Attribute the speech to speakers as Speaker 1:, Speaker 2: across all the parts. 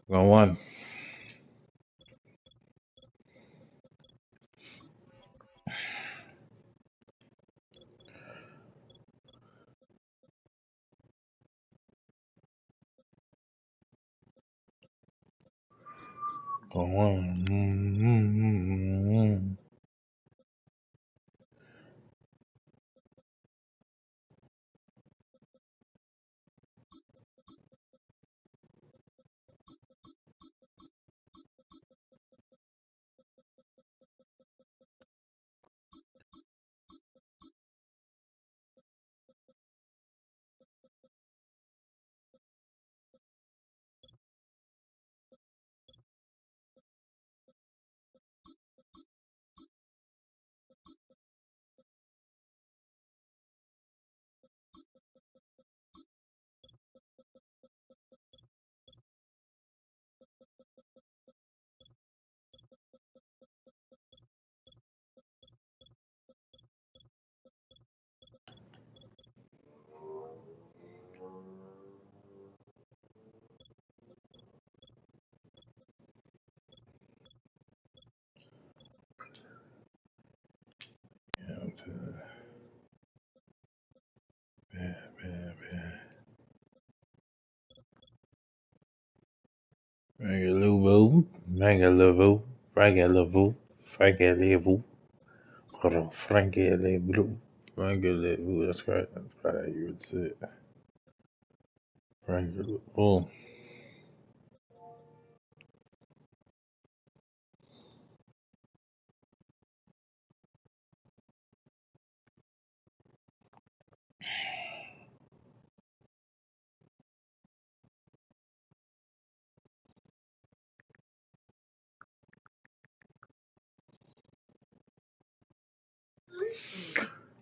Speaker 1: Go one. Go one. Frankie-Lou-Boo, Frankie-Lou-Boo, Frankie-Lou-Boo, Frankie-Lou-Boo, Frankie-Lou-Boo, Frankie-Lou-Boo. That's right. That's probably how you would say it. Frankie-Lou-Boo.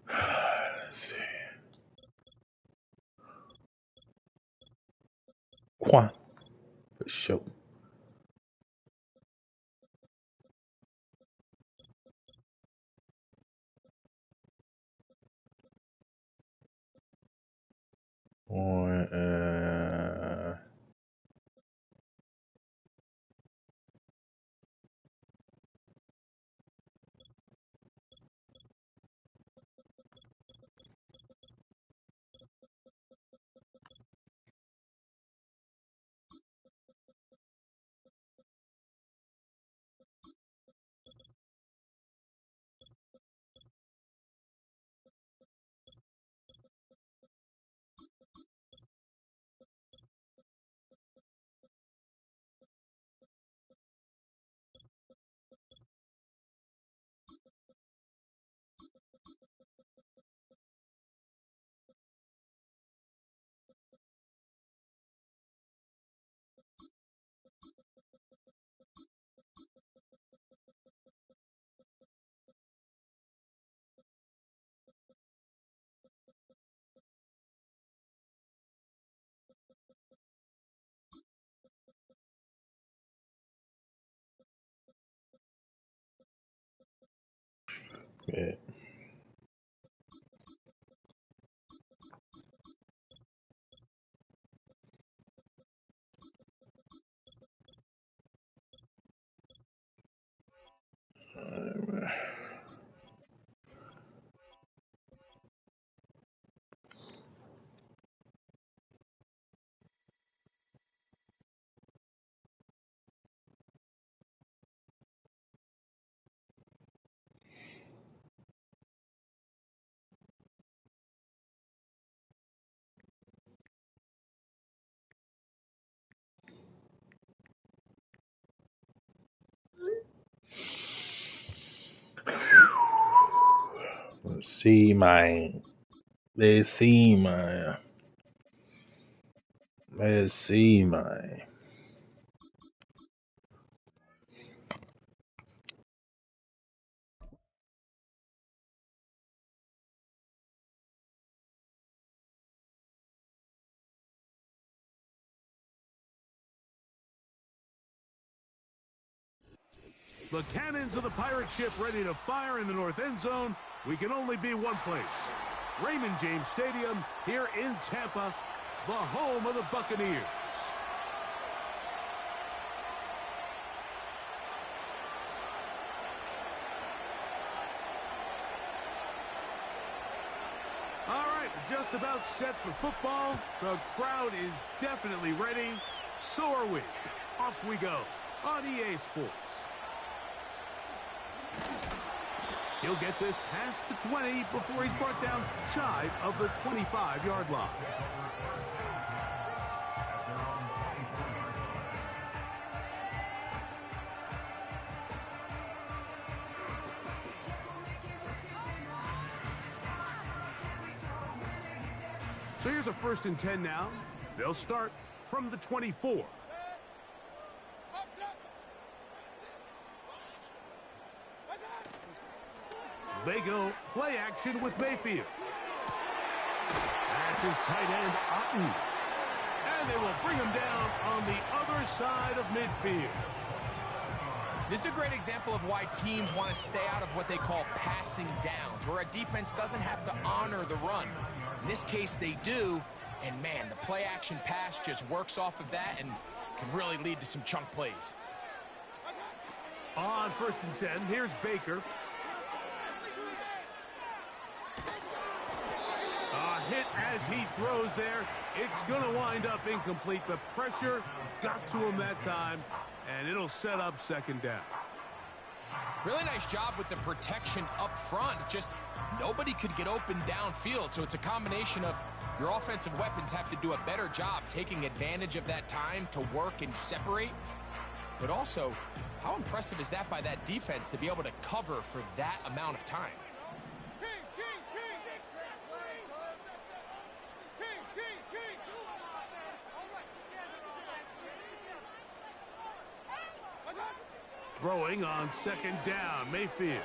Speaker 1: Let's see. Quan, for sure. On, yeah. Let's see, man. Let's see, man. Let's see, man.
Speaker 2: The cannons of the pirate ship ready to fire in the north end zone. We can only be one place. Raymond James Stadium here in Tampa, the home of the Buccaneers. Just about set for football. The crowd is definitely ready. So are we. Off we go on EA Sports. He'll get this past the 20 before he's brought down shy of the 25-yard line. So here's a 1st and 10 now. They'll start from the 24. They go play action with Mayfield. That's his tight end, Otten. And they will bring him down on the other side of midfield.
Speaker 3: This is a great example of why teams want to stay out of what they call passing downs, where a defense doesn't have to honor the run. In this case, they do, and man, the play-action pass just works off of that and can really lead to some chunk plays.
Speaker 2: On 1st and 10, here's Baker. A hit as he throws there. It's going to wind up incomplete. The pressure got to him that time, and it'll set up 2nd down.
Speaker 3: Really nice job with the protection up front. Just nobody could get open downfield, so it's a combination of your offensive weapons have to do a better job taking advantage of that time to work and separate. But also, how impressive is that by that defense to be able to cover for that amount of time?
Speaker 2: Throwing on 2nd down, Mayfield.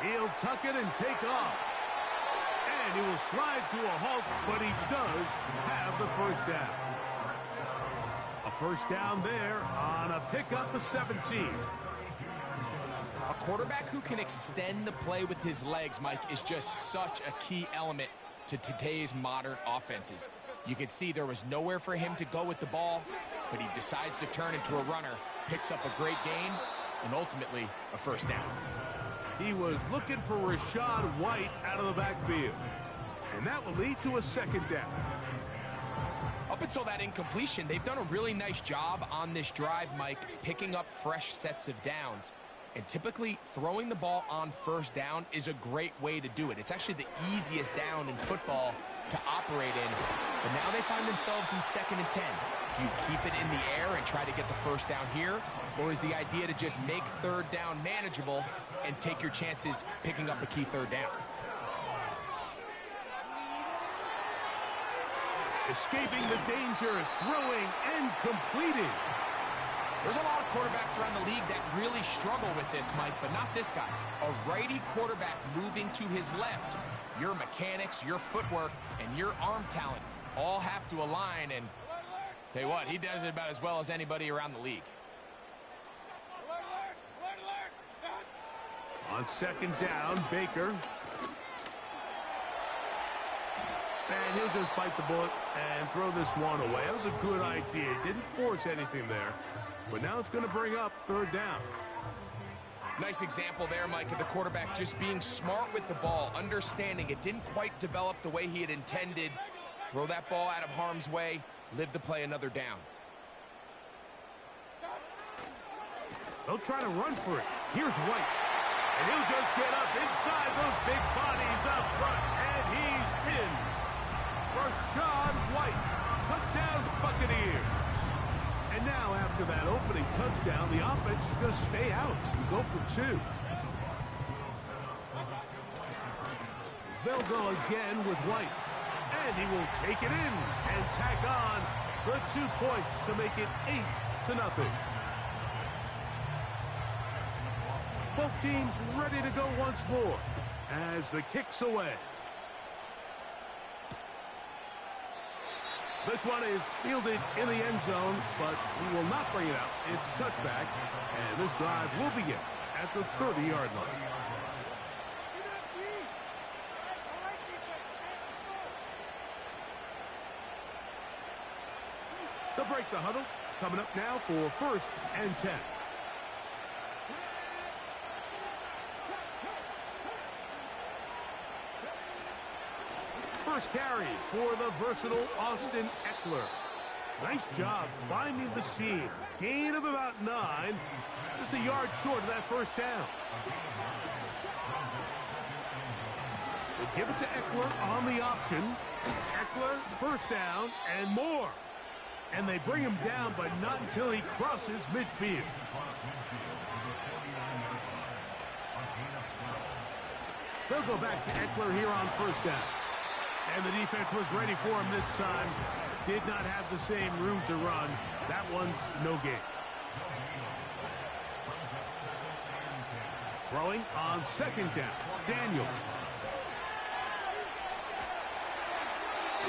Speaker 2: He'll tuck it and take off. And he will slide to a halt, but he does have the 1st down. A 1st down there on a pickup of 17.
Speaker 3: A quarterback who can extend the play with his legs, Mike, is just such a key element to today's modern offenses. You can see there was nowhere for him to go with the ball, but he decides to turn into a runner, picks up a great gain, and ultimately a 1st down.
Speaker 2: He was looking for Rachaad White out of the backfield, and that will lead to a 2nd down.
Speaker 3: Up until that incompletion, they've done a really nice job on this drive, Mike, picking up fresh sets of downs. And typically, throwing the ball on 1st down is a great way to do it. It's actually the easiest down in football to operate in. But now they find themselves in 2nd and 10. Do you keep it in the air and try to get the 1st down here? Or is the idea to just make 3rd down manageable and take your chances picking up a key 3rd down?
Speaker 2: Escaping the danger, throwing and completing.
Speaker 3: There's a lot of quarterbacks around the league that really struggle with this, Mike, but not this guy. A righty quarterback moving to his left. Your mechanics, your footwork, and your arm talent all have to align, and tell you what, he does it about as well as anybody around the league.
Speaker 2: On 2nd down, Baker. And he'll just bite the bullet and throw this one away. That was a good idea. Didn't force anything there. But now it's going to bring up 3rd down.
Speaker 3: Nice example there, Mike, of the quarterback just being smart with the ball, understanding it didn't quite develop the way he had intended. Throw that ball out of harm's way, live to play another down.
Speaker 2: They'll try to run for it. Here's White. And he'll just get up inside those big bodies up front. And he's in. Rachaad White. Touchdown, Buccaneers. And now, after that opening touchdown, the offense is going to stay out and go for 2. They'll go again with White. And he will take it in and tack on the 2 points to make it 8-0. Both teams ready to go once more as the kick's away. This one is fielded in the end zone, but he will not bring it out. It's a touchback, and this drive will begin at the 30-yard line. They'll break the huddle. Coming up now for 1st and 10. first carry for the versatile Austin Ekeler. Nice job finding the seam. Gain of about 9. Just a yard short of that first down. They give it to Ekeler on the option. Ekeler, first down, and more. And they bring him down, but not until he crosses midfield. They'll go back to Ekeler here on first down. And the defense was ready for him this time. Did not have the same room to run. That one's no gain. Throwing on second down. Daniel.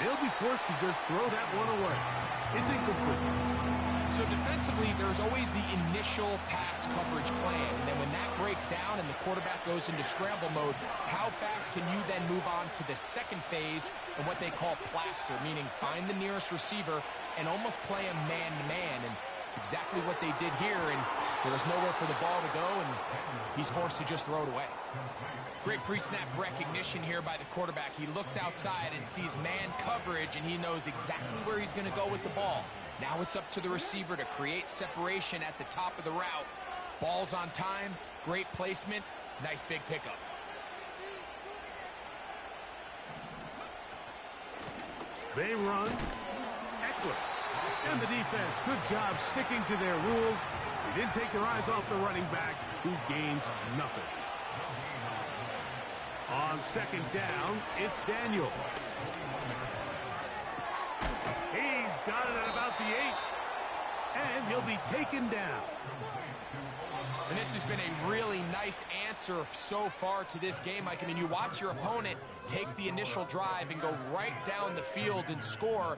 Speaker 2: They'll be forced to just throw that one away. It's incomplete.
Speaker 3: So defensively, there's always the initial pass coverage plan. And then when that breaks down and the quarterback goes into scramble mode, how fast can you then move on to the second phase and what they call plaster, meaning find the nearest receiver and almost play him man-to-man. And it's exactly what they did here, and there was nowhere for the ball to go, and he's forced to just throw it away. Great pre-snap recognition here by the quarterback. He looks outside and sees man coverage, and he knows exactly where he's going to go with the ball. Now it's up to the receiver to create separation at the top of the route. Ball's on time, great placement, nice big pickup.
Speaker 2: They run. Ekeler. And the defense, good job sticking to their rules. They didn't take their eyes off the running back, who gains nothing. On second down, it's Daniel. He's got it at about the 8. And he'll be taken down.
Speaker 3: And this has been a really nice answer so far to this game, Mike. I mean, you watch your opponent take the initial drive and go right down the field and score.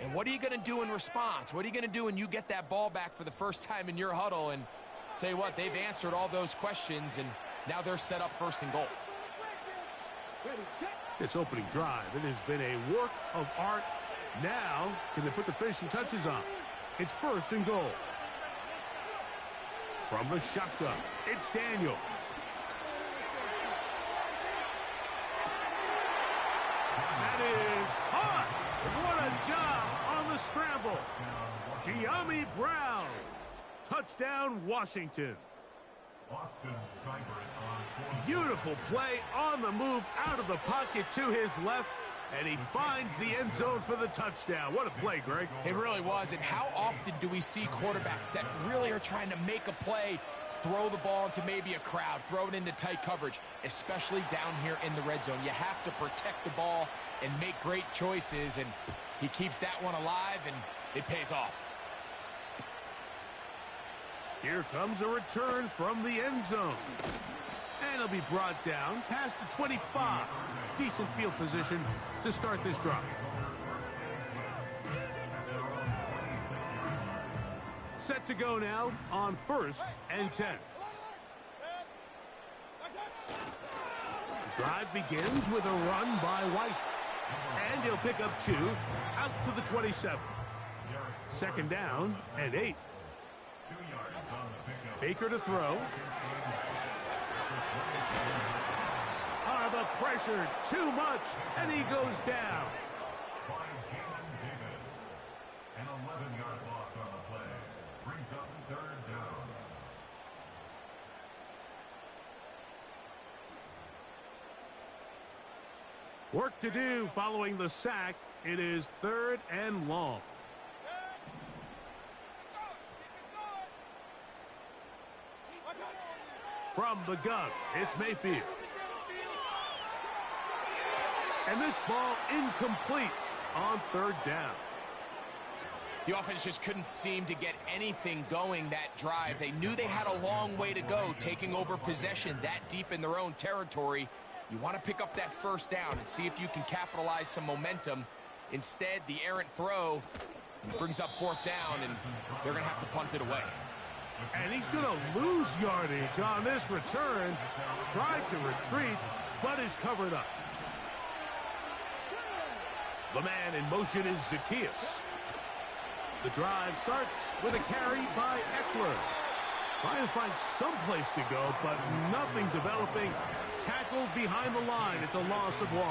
Speaker 3: And what are you going to do in response? What are you going to do when you get that ball back for the first time in your huddle? And tell you what, they've answered all those questions, and now they're set up first and goal.
Speaker 2: This opening drive, it has been a work of art. Now, can they put the finishing touches on? It's first and goal. From the shotgun, it's Daniel. That is hot. What a job on the scramble. Dyami Brown. Touchdown, Washington. Beautiful play on the move out of the pocket to his left, and he finds the end zone for the touchdown. What a play, Greg.
Speaker 3: It really was, and how often do we see quarterbacks that really are trying to make a play, throw the ball into maybe a crowd, throw it into tight coverage, especially down here in the red zone. You have to protect the ball and make great choices, and he keeps that one alive, and it pays off.
Speaker 2: Here comes a return from the end zone. And he'll be brought down past the 25. Decent field position to start this drive. Set to go now on first and 10. The drive begins with a run by White. And he'll pick up 2 out to the 27. Second down and 8. Baker to throw. The pressure too much, and he goes down.
Speaker 4: An 11-yard loss on the play brings up third down.
Speaker 2: Work to do following the sack. It is third and long. From the gun, it's Mayfield. And this ball incomplete on third down.
Speaker 3: The offense just couldn't seem to get anything going that drive. They knew they had a long way to go, taking over possession that deep in their own territory. You want to pick up that first down and see if you can capitalize some momentum. Instead, the errant throw brings up fourth down, and they're going to have to punt it away.
Speaker 2: And he's going to lose yardage on this return. Tried to retreat, but is covered up. The man in motion is Zacchaeus. The drive starts with a carry by Ekeler. Trying to find some place to go, but nothing developing. Tackled behind the line. It's a loss of 1.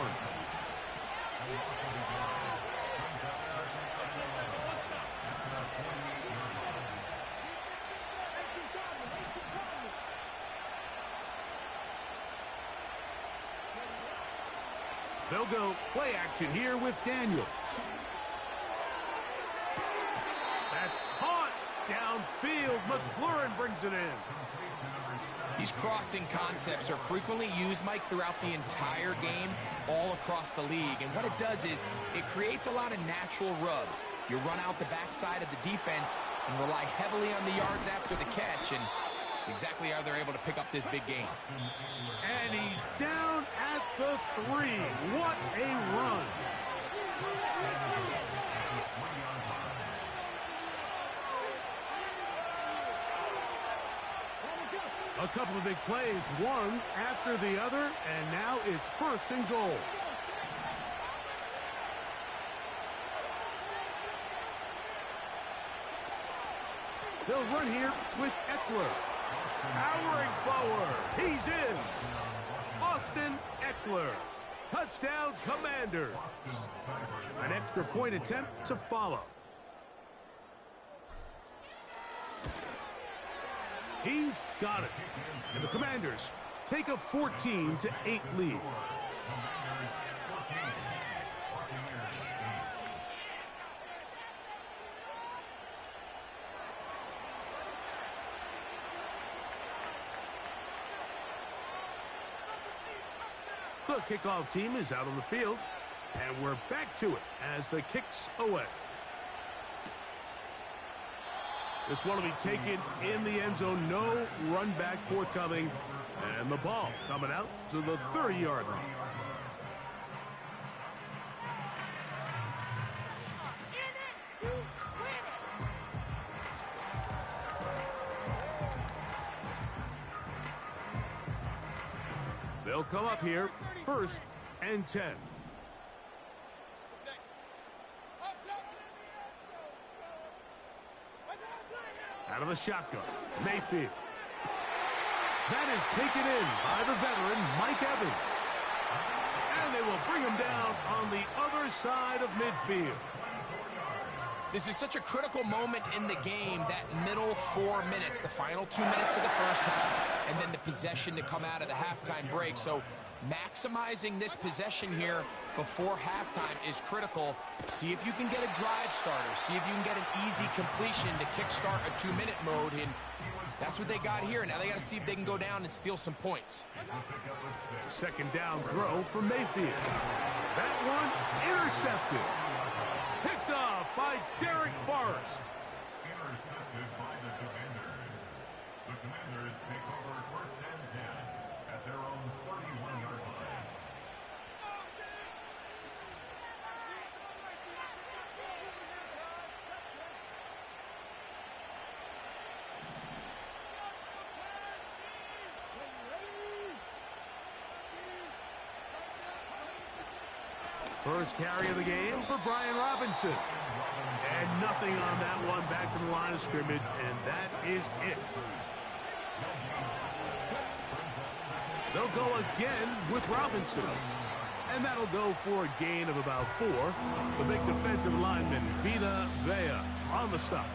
Speaker 2: They'll go play action here with Daniels. That's caught downfield. McLaurin brings it in.
Speaker 3: These crossing concepts are frequently used, Mike, throughout the entire game, all across the league. And what it does is it creates a lot of natural rubs. You run out the backside of the defense and rely heavily on the yards after the catch, and it's exactly how they're able to pick up this big game.
Speaker 2: And he's down at the 3. What a run. A couple of big plays, one after the other, and now it's 1st and goal. They'll run here with Eckler. Powering forward. He's in. Austin Eckler. Touchdown, Commanders. An extra point attempt to follow. He's got it. And the Commanders take a 14-8 lead. The kickoff team is out on the field, and we're back to it as the kick's away. This one will be taken in the end zone. No run back forthcoming. And the ball coming out to the 30-yard line. They'll come up here, 1st and 10. Out of the shotgun, Mayfield. That is taken in by the veteran, Mike Evans. And they will bring him down on the other side of midfield.
Speaker 3: This is such a critical moment in the game, that middle 4 minutes, the final 2 minutes of the first half, and then the possession to come out of the halftime break. So maximizing this possession here before halftime is critical. See if you can get a drive starter. See if you can get an easy completion to kickstart a 2-minute mode. And that's what they got here. Now they got to see if they can go down and steal some points.
Speaker 2: 2nd down throw for Mayfield. That one intercepted. Picked off by Derek Forrest.
Speaker 4: Intercepted by the Commanders. The Commanders take over 1st and 10 at their own 31-yard line.
Speaker 2: First carry of the game for Brian Robinson. And nothing on that one, back to the line of scrimmage, and that is it. They'll go again with Robinson. And that'll go for a gain of about 4. The big defensive lineman, Vita Vea, on the stop.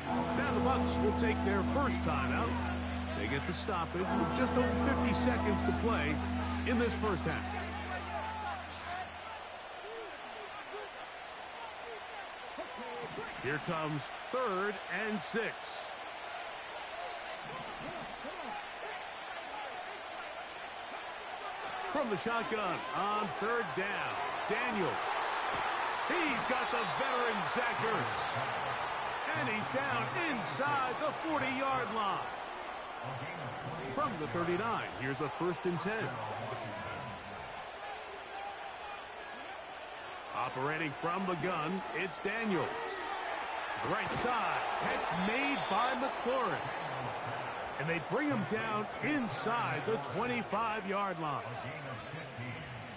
Speaker 2: Now the Bucs will take their first timeout. They get the stoppage with just over 50 seconds to play in this first half. Here comes 3rd and 6. From the shotgun on 3rd down, Daniels. He's got the veteran Zach Ertz. And he's down inside the 40-yard line. From the 39, here's a 1st and 10. Operating from the gun, it's Daniels. Right side, catch made by McLaurin. And they bring him down inside the 25-yard line.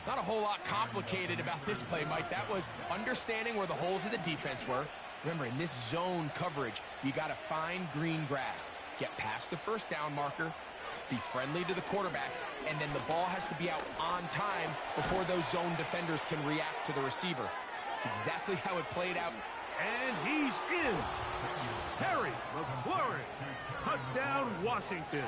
Speaker 3: Not a whole lot complicated about this play, Mike. That was understanding where the holes of the defense were. Remember, in this zone coverage, you got to find green grass. Get past the 1st down marker, be friendly to the quarterback, and then the ball has to be out on time before those zone defenders can react to the receiver. It's exactly how it played out.
Speaker 2: And he's in. Terry McLaurin. Touchdown, Washington.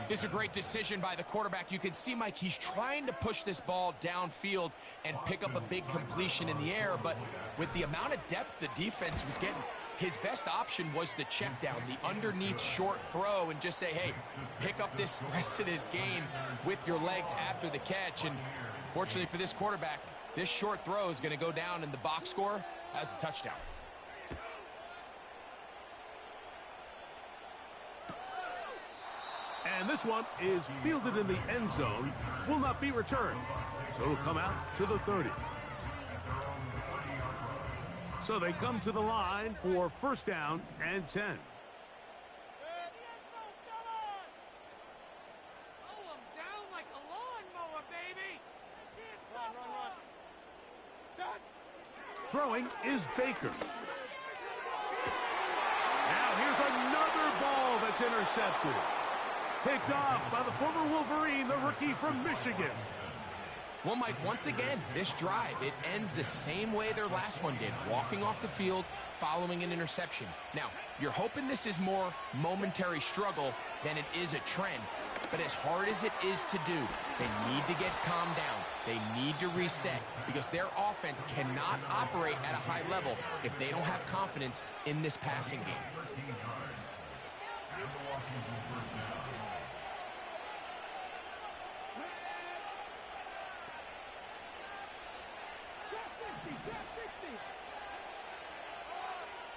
Speaker 3: This is a great decision by the quarterback. You can see, Mike, he's trying to push this ball downfield and pick up a big completion in the air, but with the amount of depth the defense was getting, his best option was the check down, the underneath short throw, and just say, hey, pick up this rest of this gain with your legs after the catch. And fortunately for this quarterback, this short throw is going to go down in the box score as a touchdown.
Speaker 2: And this one is fielded in the end zone, will not be returned. So it'll come out to the 30. So they come to the line for first down and 10. Throwing is Baker. Now here's another ball that's intercepted. Picked off by the former Wolverine, the rookie from Michigan.
Speaker 3: Well, Mike, once again, this drive, it ends the same way their last one did, walking off the field following an interception. Now, you're hoping this is more momentary struggle than it is a trend, but as hard as it is to do, they need to get calmed down. They need to reset because their offense cannot operate at a high level if they don't have confidence in this passing game.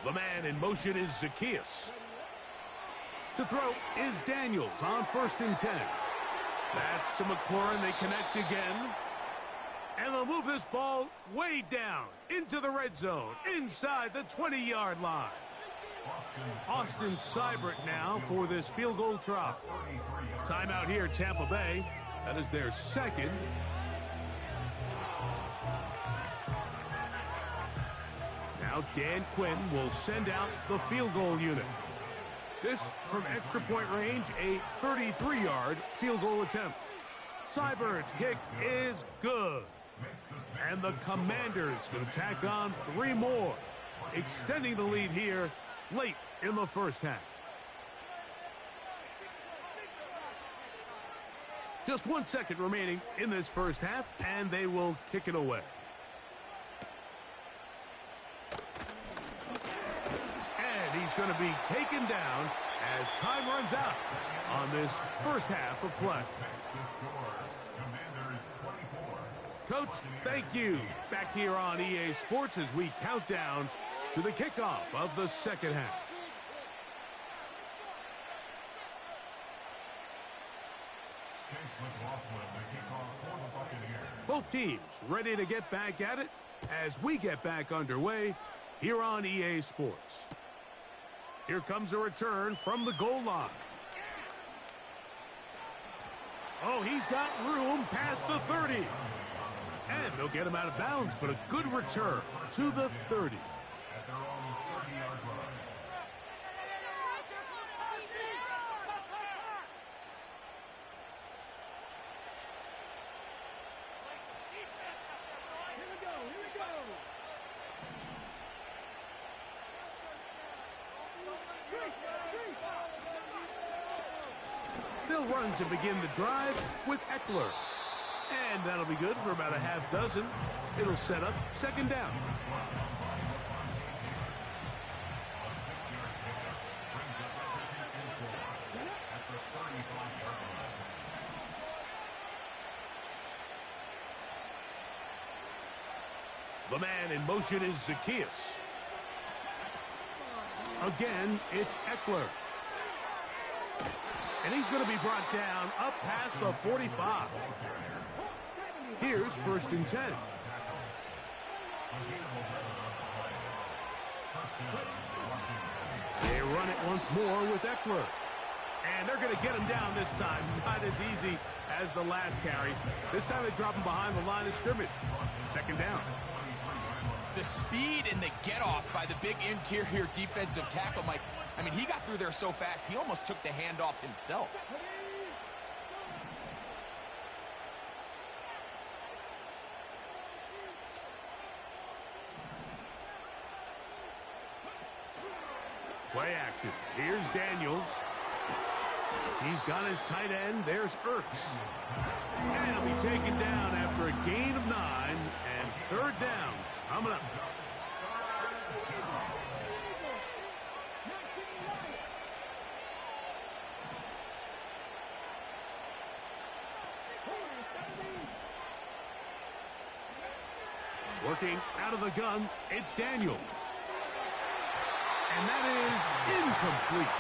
Speaker 2: The man in motion is Zacchaeus. To throw is Daniels on first and 10. That's to McLaurin. They connect again. And they'll move this ball way down into the red zone, inside the 20-yard line. Austin Seibert now for this field goal try. Timeout here, Tampa Bay. That is their second. Now Dan Quinn will send out the field goal unit. This from extra point range, a 33-yard field goal attempt. Seibert's kick is good. And the Commanders going to tack on 3 more, extending the lead here late in the first half. Just 1 second remaining in this first half, and they will kick it away. And he's going to be taken down as time runs out on this first half of play. Coach, thank you. Back here on EA Sports as we count down to the kickoff of the second half. Both teams ready to get back at it as we get back underway here on EA Sports. Here comes a return from the goal line. Oh, he's got room past the 30. And they'll get him out of bounds, but a good return to the 30. They'll run to begin the drive with Eckler. And that'll be good for about a half dozen. It'll set up second down. The man in motion is Zacchaeus. Again, it's Eckler. And he's going to be brought down up past the 45. Here's first and 10. They run it once more with Eckler. And they're going to get him down this time. Not as easy as the last carry. This time they drop him behind the line of scrimmage. Second down.
Speaker 3: The speed and the get-off by the big interior defensive tackle, Mike. I mean, he got through there so fast, he almost took the handoff himself.
Speaker 2: Play action. Here's Daniels. He's got his tight end. There's Ertz. And he'll be taken down after a gain of 9 and third down coming up. Working out of the gun, it's Daniels. And that is incomplete.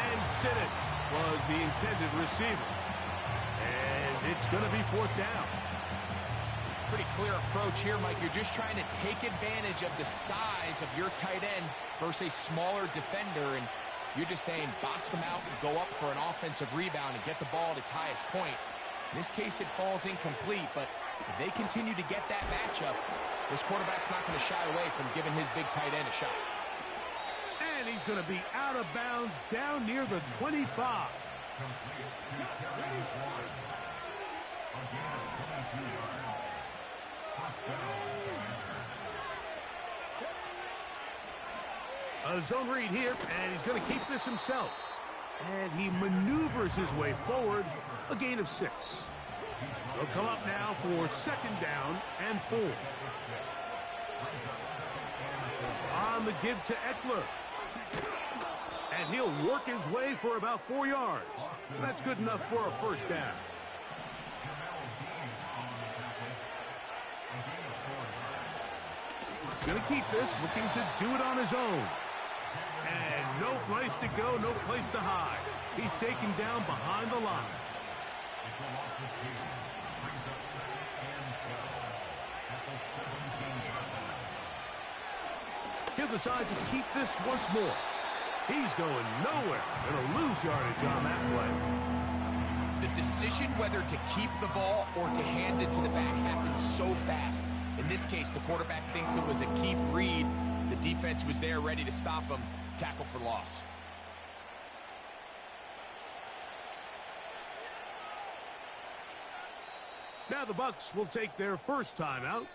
Speaker 2: And Sinnott was the intended receiver. And it's going to be fourth down.
Speaker 3: Pretty clear approach here, Mike. You're just trying to take advantage of the size of your tight end versus a smaller defender. And you're just saying box him out and go up for an offensive rebound and get the ball at its highest point. In this case, it falls incomplete, but if they continue to get that matchup, this quarterback's not going to shy away from giving his big tight end a shot.
Speaker 2: And he's going to be out of bounds down near the 25. A zone read here, and he's going to keep this himself. And he maneuvers his way forward, a gain of 6. He'll come up now for second down and 4. On the give to Eckler. And he'll work his way for about 4 yards. That's good enough for a first down. He's going to keep this, looking to do it on his own. And no place to go, no place to hide. He's taken down behind the line. He'll decide to keep this once more. He's going nowhere. Gonna lose yardage on that play.
Speaker 3: The decision whether to keep the ball or to hand it to the back happens so fast. In this case, the quarterback thinks it was a keep read. The defense was there ready to stop him. Tackle for loss.
Speaker 2: Now the Bucs will take their first timeout.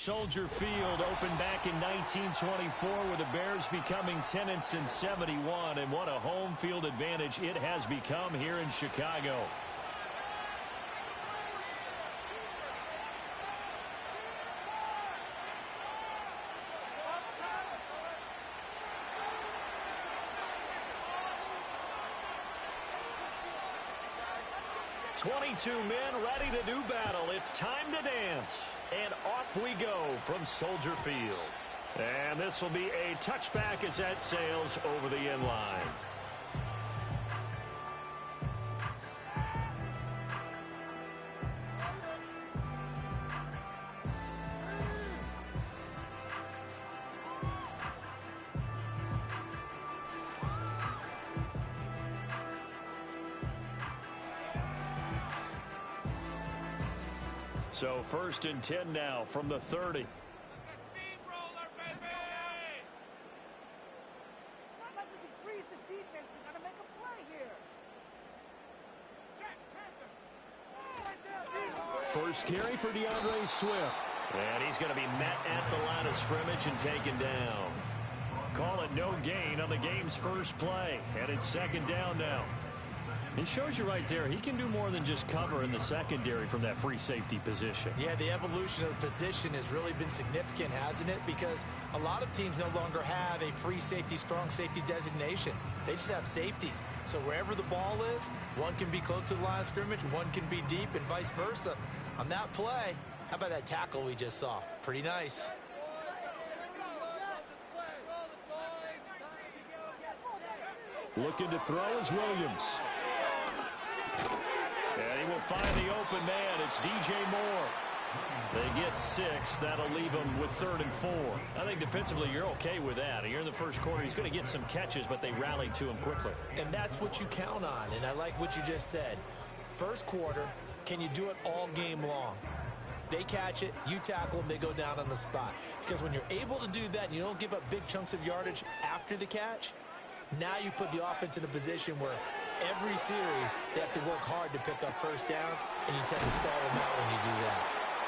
Speaker 5: Soldier Field opened back in 1924 with the Bears becoming tenants in 71, and what a home field advantage it has become here in Chicago. "22 men ready to do battle. It's time to dance." And off we go from Soldier Field. And this will be a touchback as that sails over the end line. So 1st and 10 now from the 30.
Speaker 2: Steamroller, baby!
Speaker 6: It's not like we can freeze the defense. We gotta make a play here.
Speaker 2: Jack Panther!
Speaker 5: First carry for DeAndre Swift. And he's going to be met at the line of scrimmage and taken down. Call it no gain on the game's first play. And it's 2nd down now. It shows you right there, he can do more than just cover in the secondary from that free safety position.
Speaker 7: Yeah, the evolution of the position has really been significant, hasn't it? Because a lot of teams no longer have a free safety, strong safety designation. They just have safeties. So wherever the ball is, one can be close to the line of scrimmage, one can be deep, and vice versa. On that play, how about that tackle we just saw? Pretty nice.
Speaker 5: Looking to throw is Williams. And he will find the open man. It's DJ Moore. They get 6. That'll leave them with 3rd and 4. I think defensively you're okay with that. Here in the first quarter, he's going to get some catches, but they rallied to him quickly.
Speaker 7: And that's what you count on, and I like what you just said. First quarter, can you do it all game long? They catch it, you tackle them, they go down on the spot. Because when you're able to do that and you don't give up big chunks of yardage after the catch, now you put the offense in a position where every series they have to work hard to pick up first downs, and you tend to stall them out when you do that.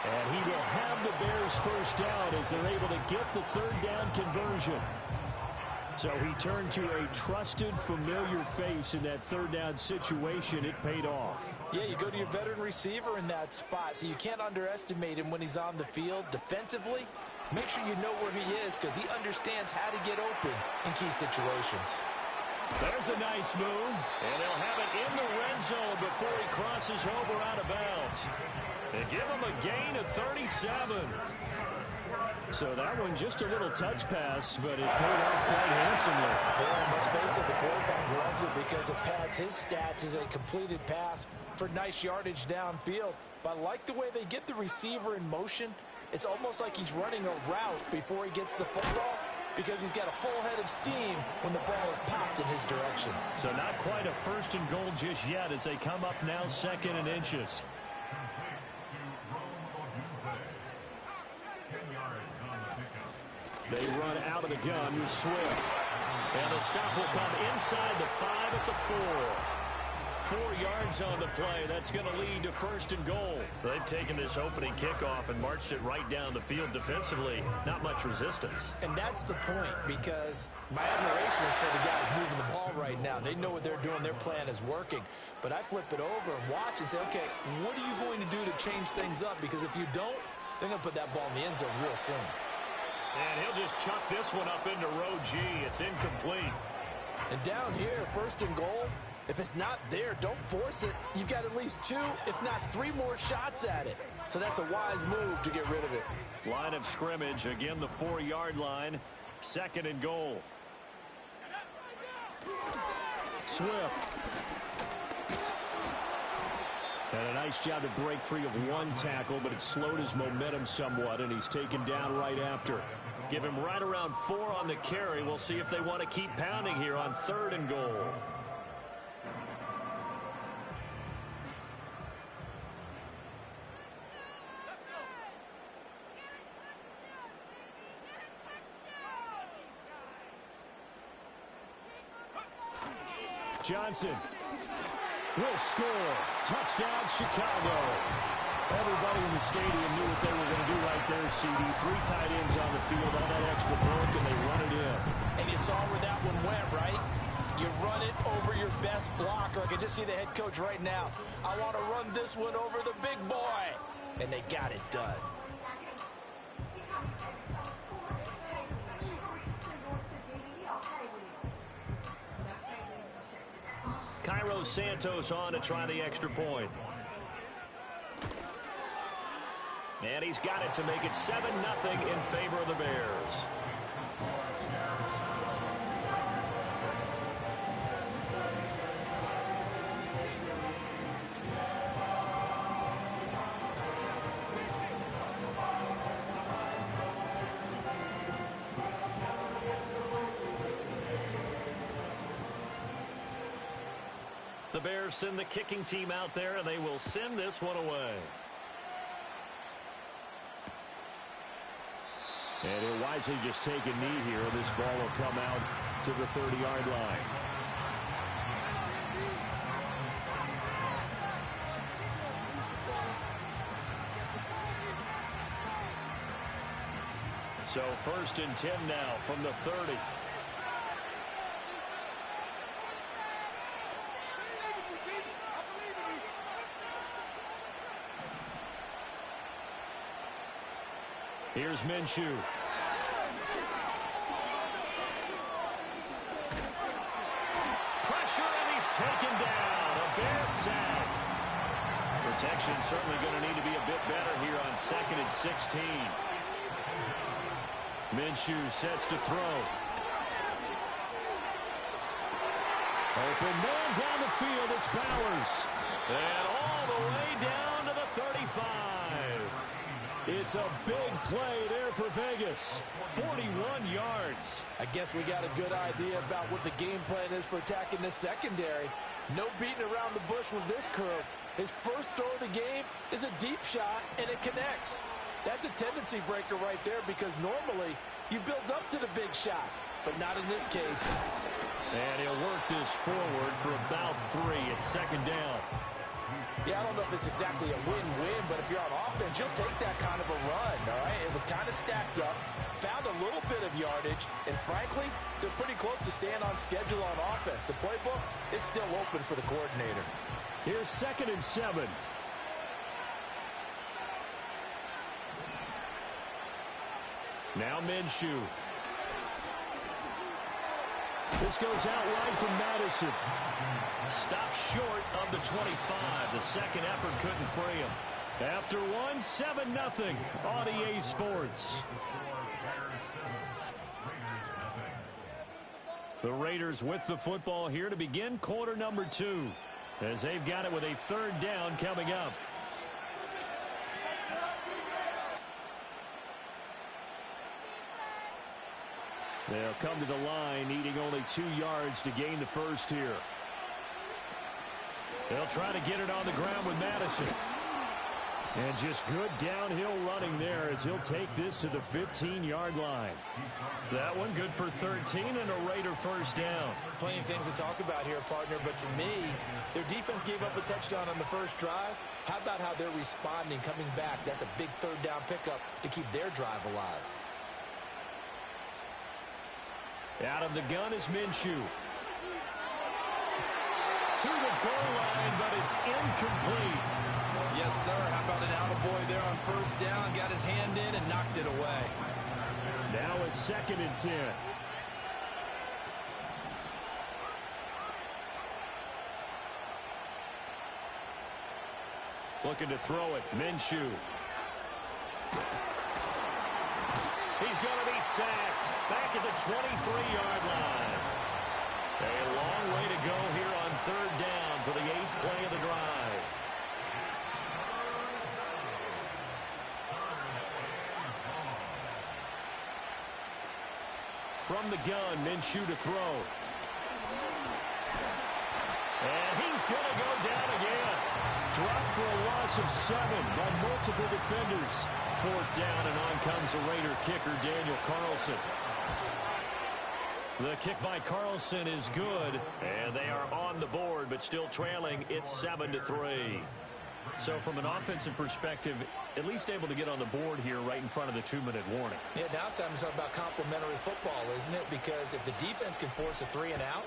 Speaker 5: And he will have the Bears first down as they're able to get the 3rd down conversion. So he turned to a trusted, familiar face in that 3rd down situation. It paid off.
Speaker 7: Yeah, you go to your veteran receiver in that spot, so you can't underestimate him when he's on the field. Defensively, make sure you know where he is because he understands how to get open in key situations.
Speaker 5: There's a nice move, and they'll have it in the red zone before he crosses over out of bounds. They give him a gain of 37. So that one just a little touch pass, but it paid off quite handsomely.
Speaker 7: Yeah, let's face it, the quarterback loves it because it pads his stats as a completed pass for nice yardage downfield. But I like the way they get the receiver in motion. It's almost like he's running a route before he gets the football, because he's got a full head of steam when the ball is popped in his direction.
Speaker 5: So not quite a 1st and goal just yet as they come up now 2nd and inches. They run out of the gun with Swift. And the stop will come inside the 5 at the 4. 4 yards on the play. That's going to lead to 1st and goal. They've taken this opening kickoff and marched it right down the field defensively. Not much resistance.
Speaker 7: And that's the point, because my admiration is for the guys moving the ball right now. They know what they're doing. Their plan is working. But I flip it over and watch and say, okay, what are you going to do to change things up? Because if you don't, they're going to put that ball in the end zone real soon.
Speaker 5: And he'll just chuck this one up into row G. It's incomplete.
Speaker 7: And down here, 1st and goal, if it's not there, don't force it. You've got at least 2, if not 3 more shots at it. So that's a wise move to get rid of it.
Speaker 5: Line of scrimmage, again the 4-yard line. 2nd and goal. Swift. And a nice job to break free of 1 tackle, but it slowed his momentum somewhat, and he's taken down right after. Give him right around 4 on the carry. We'll see if they want to keep pounding here on 3rd and goal. Johnson will score. Touchdown, Chicago. Everybody in the stadium knew what they were going to do right there, CD. 3 tight ends on the field, all that extra bulk, and they run it in.
Speaker 7: And you saw where that one went, right? You run it over your best blocker. I can just see the head coach right now. I want to run this one over the big boy. And they got it done.
Speaker 5: Cairo Santos on to try the extra point. And he's got it to make it 7-0 in favor of the Bears. The Bears send the kicking team out there, and they will send this one away. And he'll wisely just take a knee here. This ball will come out to the 30-yard line. So 1st and 10 now from the 30. Here's Minshew. Pressure, and he's taken down. A Bear sack. Protection certainly going to need to be a bit better here on 2nd and 16. Minshew sets to throw. Open man down the field. It's Bowers. And all the way down to the 35. It's a big play there for Vegas. 41 yards.
Speaker 7: I guess we got a good idea about what the game plan is for attacking this secondary. No beating around the bush with this curve. His first throw of the game is a deep shot, and it connects. That's a tendency breaker right there because normally you build up to the big shot, but not in this case.
Speaker 5: And he'll work this forward for about 3 at 2nd down.
Speaker 7: Yeah, I don't know if it's exactly a win-win, but if you're on offense, you'll take that kind of a run, all right? It was kind of stacked up, found a little bit of yardage, and frankly, they're pretty close to staying on schedule on offense. The playbook is still open for the coordinator.
Speaker 5: Here's 2nd and 7. Now Minshew. This goes out wide from Madison. Stopped short of the 25. The second effort couldn't free him. After one, 7-0 on EA Sports. The Raiders with the football here to begin quarter number 2. As they've got it with a 3rd down coming up. They'll come to the line, needing only 2 yards to gain the first here. They'll try to get it on the ground with Madison. And just good downhill running there as he'll take this to the 15-yard line. That one good for 13 and a Raider first down.
Speaker 7: Plenty of things to talk about here, partner, but to me, their defense gave up a touchdown on the first drive. How about how they're responding, coming back? That's a big 3rd down pickup to keep their drive alive.
Speaker 5: Out of the gun is Minshew. To the goal line, but it's incomplete.
Speaker 7: Yes, sir. How about an attaboy there on first down? Got his hand in and knocked it away.
Speaker 5: Now a 2nd and 10. Looking to throw it. Minshew. He's going to be sacked. Back at the 23-yard line. A long way to go here on 3rd down for the 8th play of the drive. From the gun, Minshew to throw. And he's going to go down again. Dropped for a loss of 7 by multiple defenders. 4th down, and on comes the Raider kicker, Daniel Carlson. The kick by Carlson is good, and they are on the board, but still trailing. It's 7-3. So from an offensive perspective, at least able to get on the board here right in front of the 2-minute warning.
Speaker 7: Yeah, now it's time to talk about complementary football, isn't it? Because if the defense can force a 3 and out,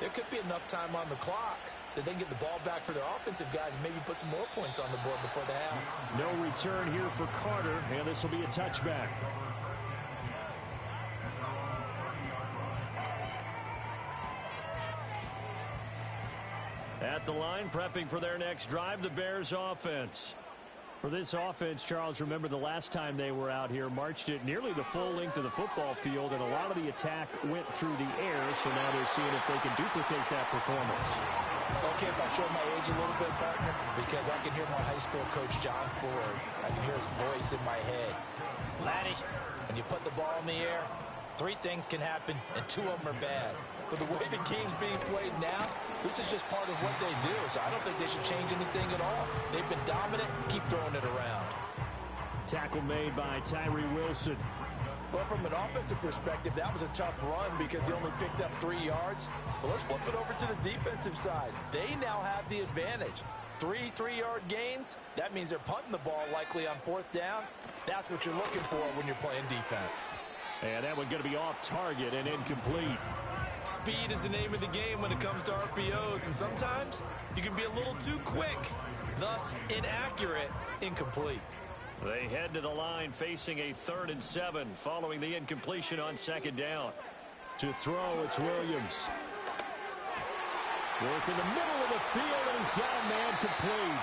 Speaker 7: there could be enough time on the clock that they can get the ball back for their offensive guys and maybe put some more points on the board before the half.
Speaker 5: No return here for Carter, and this will be a touchback. At the line, prepping for their next drive, the Bears offense. For this offense, Charles, remember the last time they were out here, marched it nearly the full length of the football field, and a lot of the attack went through the air, so now they're seeing if they can duplicate that performance.
Speaker 7: Okay, if I show my age a little bit, partner, because I can hear my high school coach, John Ford. I can hear his voice in my head. Laddie, when you put the ball in the air, 3 things can happen, and 2 of them are bad. But the way the game's being played now, this is just part of what they do. So I don't think they should change anything at all. They've been dominant. Keep throwing it around.
Speaker 5: Tackle made by Tyree Wilson.
Speaker 7: Well, from an offensive perspective, that was a tough run because he only picked up 3 yards. But let's flip it over to the defensive side. They now have the advantage. 3 3-yard gains. That means they're punting the ball likely on 4th down. That's what you're looking for when you're playing defense.
Speaker 5: And that one going to be off target and incomplete.
Speaker 7: Speed is the name of the game when it comes to RPOs, and sometimes you can be a little too quick, thus inaccurate, incomplete.
Speaker 5: They head to the line facing a 3rd and 7 following the incompletion on 2nd down. To throw, it's Williams. Work in the middle of the field, and he's got a man complete.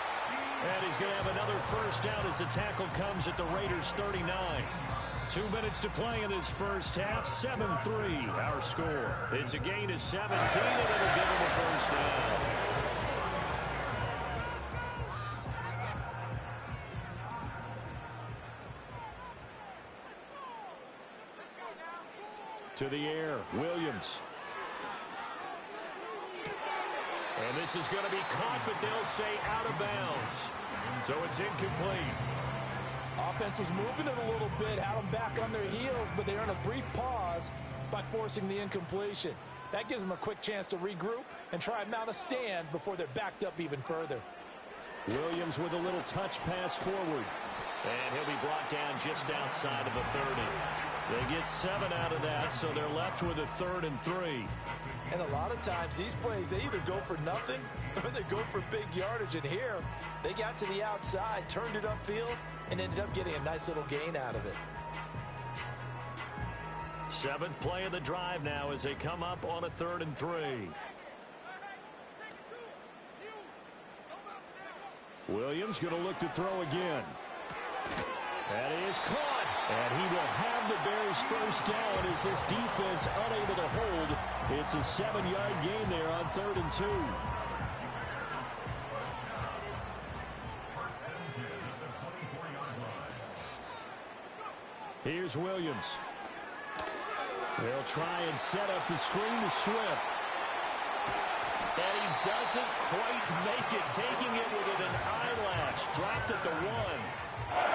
Speaker 5: And he's going to have another 1st down as the tackle comes at the Raiders' 39. 2 minutes to play in this first half. 7-3 our score. It's a gain of 17, and it'll give them a 1st down. To the air, Williams. And this is going to be caught, but they'll say out of bounds. So it's incomplete.
Speaker 7: Offense was moving it a little bit, had them back on their heels, but they earn a brief pause by forcing the incompletion. That gives them a quick chance to regroup and try and mount a stand before they're backed up even further.
Speaker 5: Williams with a little touch pass forward. And he'll be brought down just outside of the 30. They get 7 out of that, so they're left with a 3rd and 3.
Speaker 7: And a lot of times, these plays, they either go for nothing or they go for big yardage. And here, they got to the outside, turned it upfield, and ended up getting a nice little gain out of it.
Speaker 5: 7th play of the drive now as they come up on a 3rd and 3. Williams going to look to throw again. That is caught. And he will have the Bears' 1st down as this defense unable to hold. It's a 7-yard gain there on 3rd and 2. Here's Williams. They'll try and set up the screen to Swift. And he doesn't quite make it, taking it with an eyelash. Dropped at the 1.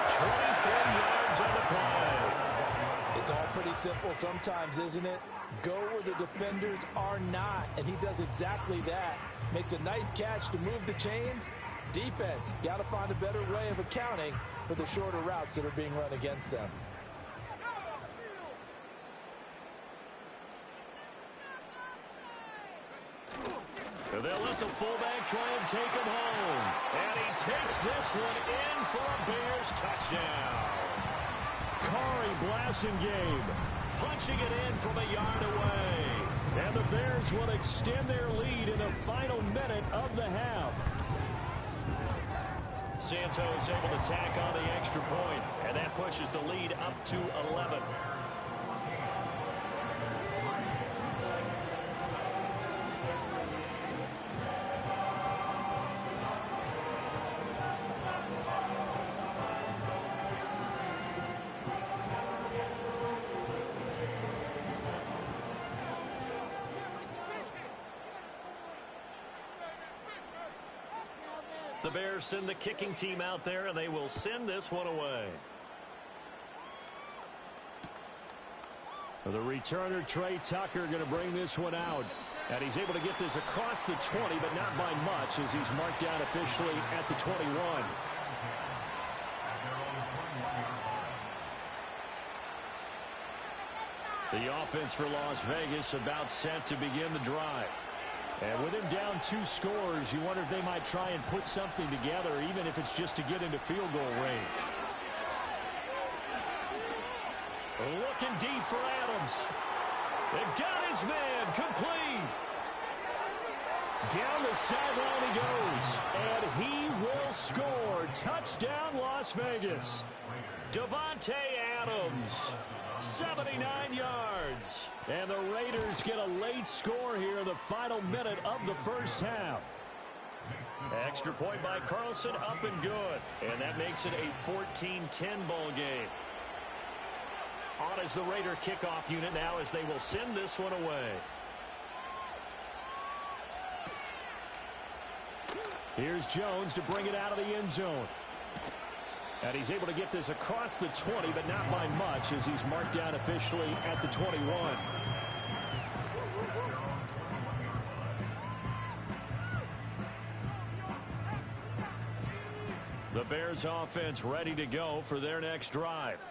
Speaker 5: 23 yards on the play.
Speaker 7: It's all pretty simple sometimes, isn't it? Go where the defenders are not, and he does exactly that. Makes a nice catch to move the chains. Defense, got to find a better way of accounting for the shorter routes that are being run against them.
Speaker 5: They'll let the fullback try and take him home. And he takes this one in for a Bears touchdown. Kari Blasingame punching it in from a yard away. And the Bears will extend their lead in the final minute of the half. Santos able to tack on the extra point, and that pushes the lead up to 11. The Bears send the kicking team out there, and they will send this one away. The returner, Trey Tucker, going to bring this one out. And he's able to get this across the 20, but not by much, as he's marked down officially at the 21. The offense for Las Vegas about set to begin the drive. And with him down 2 scores, you wonder if they might try and put something together, even if it's just to get into field goal range. Looking deep for Adams. They got his man complete. Down the sideline he goes, and he will score. Touchdown, Las Vegas. Davante Adams, 79 yards. And the Raiders get a late score here in the final minute of the first half. Extra point by Carlson, up and good. And that makes it a 14-10 ball game. On is the Raider kickoff unit now, as they will send this one away. Here's Jones to bring it out of the end zone. And he's able to get this across the 20, but not by much, as he's marked down officially at the 21. The Bears offense ready to go for their next drive.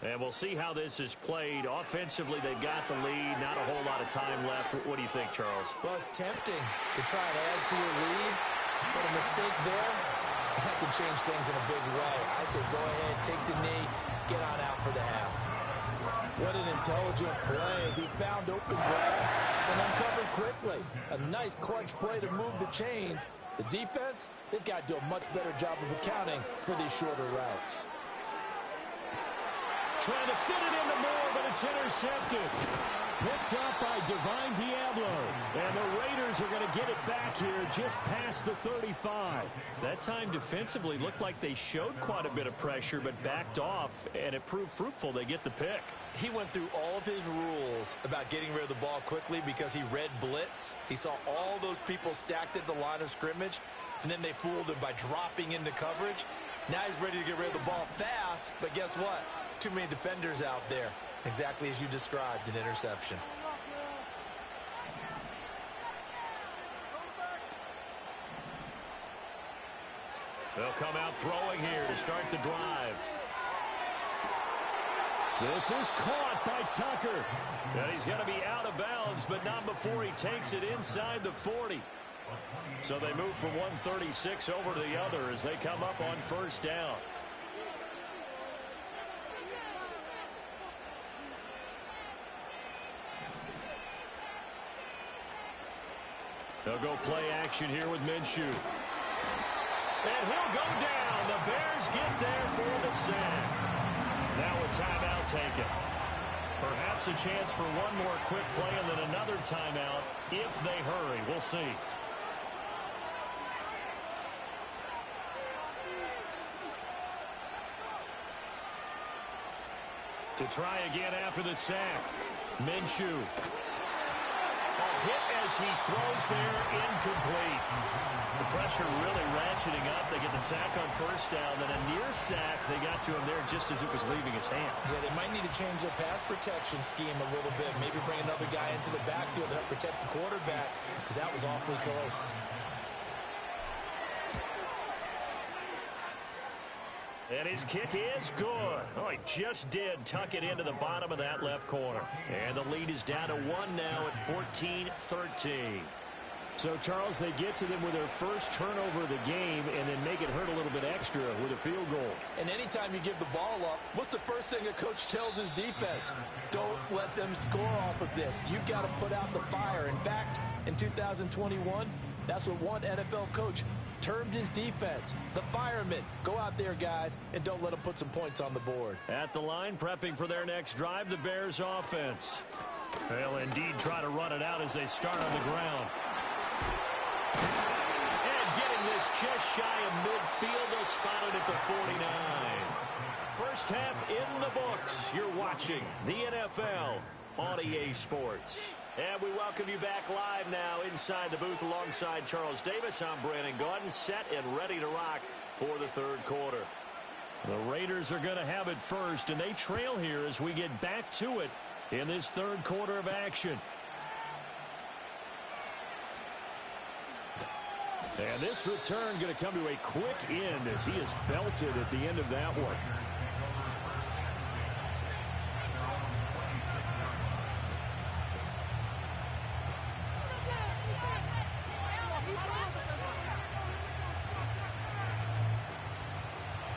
Speaker 5: And we'll see how this is played. Offensively, they've got the lead. Not a whole lot of time left. What do you think, Charles?
Speaker 7: Well, it's tempting to try and add to your lead, but a mistake there, that can change things in a big way. I say go ahead, take the knee, get on out for the half.
Speaker 8: What an intelligent play as he found open grass and uncovered quickly. A nice clutch play to move the chains. The defense, they've got to do a much better job of accounting for these shorter routes.
Speaker 5: Trying to fit it into Moore, but it's intercepted. Picked up by Divine Diablo. And the Raiders are going to get it back here just past the 35. That time defensively looked like they showed quite a bit of pressure, but backed off, and it proved fruitful. They get the pick.
Speaker 7: He went through all of his rules about getting rid of the ball quickly because he read blitz. He saw all those people stacked at the line of scrimmage, and then they fooled him by dropping into coverage. Now he's ready to get rid of the ball fast, but guess what? Too many defenders out there. Exactly as you described, an interception.
Speaker 5: They'll come out throwing here to start the drive. This is caught by Tucker. And he's going to be out of bounds, but not before he takes it inside the 40. So they move from 136 over to the other as they come up on first down. They'll go play action here with Minshew. And he'll go down. The Bears get there for the sack. Now a timeout taken. Perhaps a chance for one more quick play and then another timeout if they hurry. We'll see. To try again after the sack. Minshew. A hit as he throws there, incomplete. The pressure really ratcheting up. They get the sack on first down, then a near sack. They got to him there just as it was leaving his hand.
Speaker 7: Yeah, they might need to change their pass protection scheme a little bit. Maybe bring another guy into the backfield to help protect the quarterback, because that was awfully close.
Speaker 5: And his kick is good. Oh, he just did tuck it into the bottom of that left corner. And the lead is down to 1 now at 14-13. So, Charles, they get to them with their first turnover of the game and then make it hurt a little bit extra with a field goal.
Speaker 8: And anytime you give the ball up, what's the first thing a coach tells his defense? Don't let them score off of this. You've got to put out the fire. In fact, in 2021, that's what one NFL coach termed his defense, the firemen. Go out there, guys, and don't let them put some points on the board.
Speaker 5: At the line, prepping for their next drive, the Bears offense. They'll indeed try to run it out as they start on the ground. And getting this just shy of midfield, they'll spot it at the 49. First half in the books. You're watching the NFL on EA Sports. And we welcome you back live now inside the booth alongside Charles Davis. I'm Brandon Gaudin, set and ready to rock for the third quarter. The Raiders are going to have it first, and they trail here as we get back to it in this third quarter of action. And this return going to come to a quick end as he is belted at the end of that one.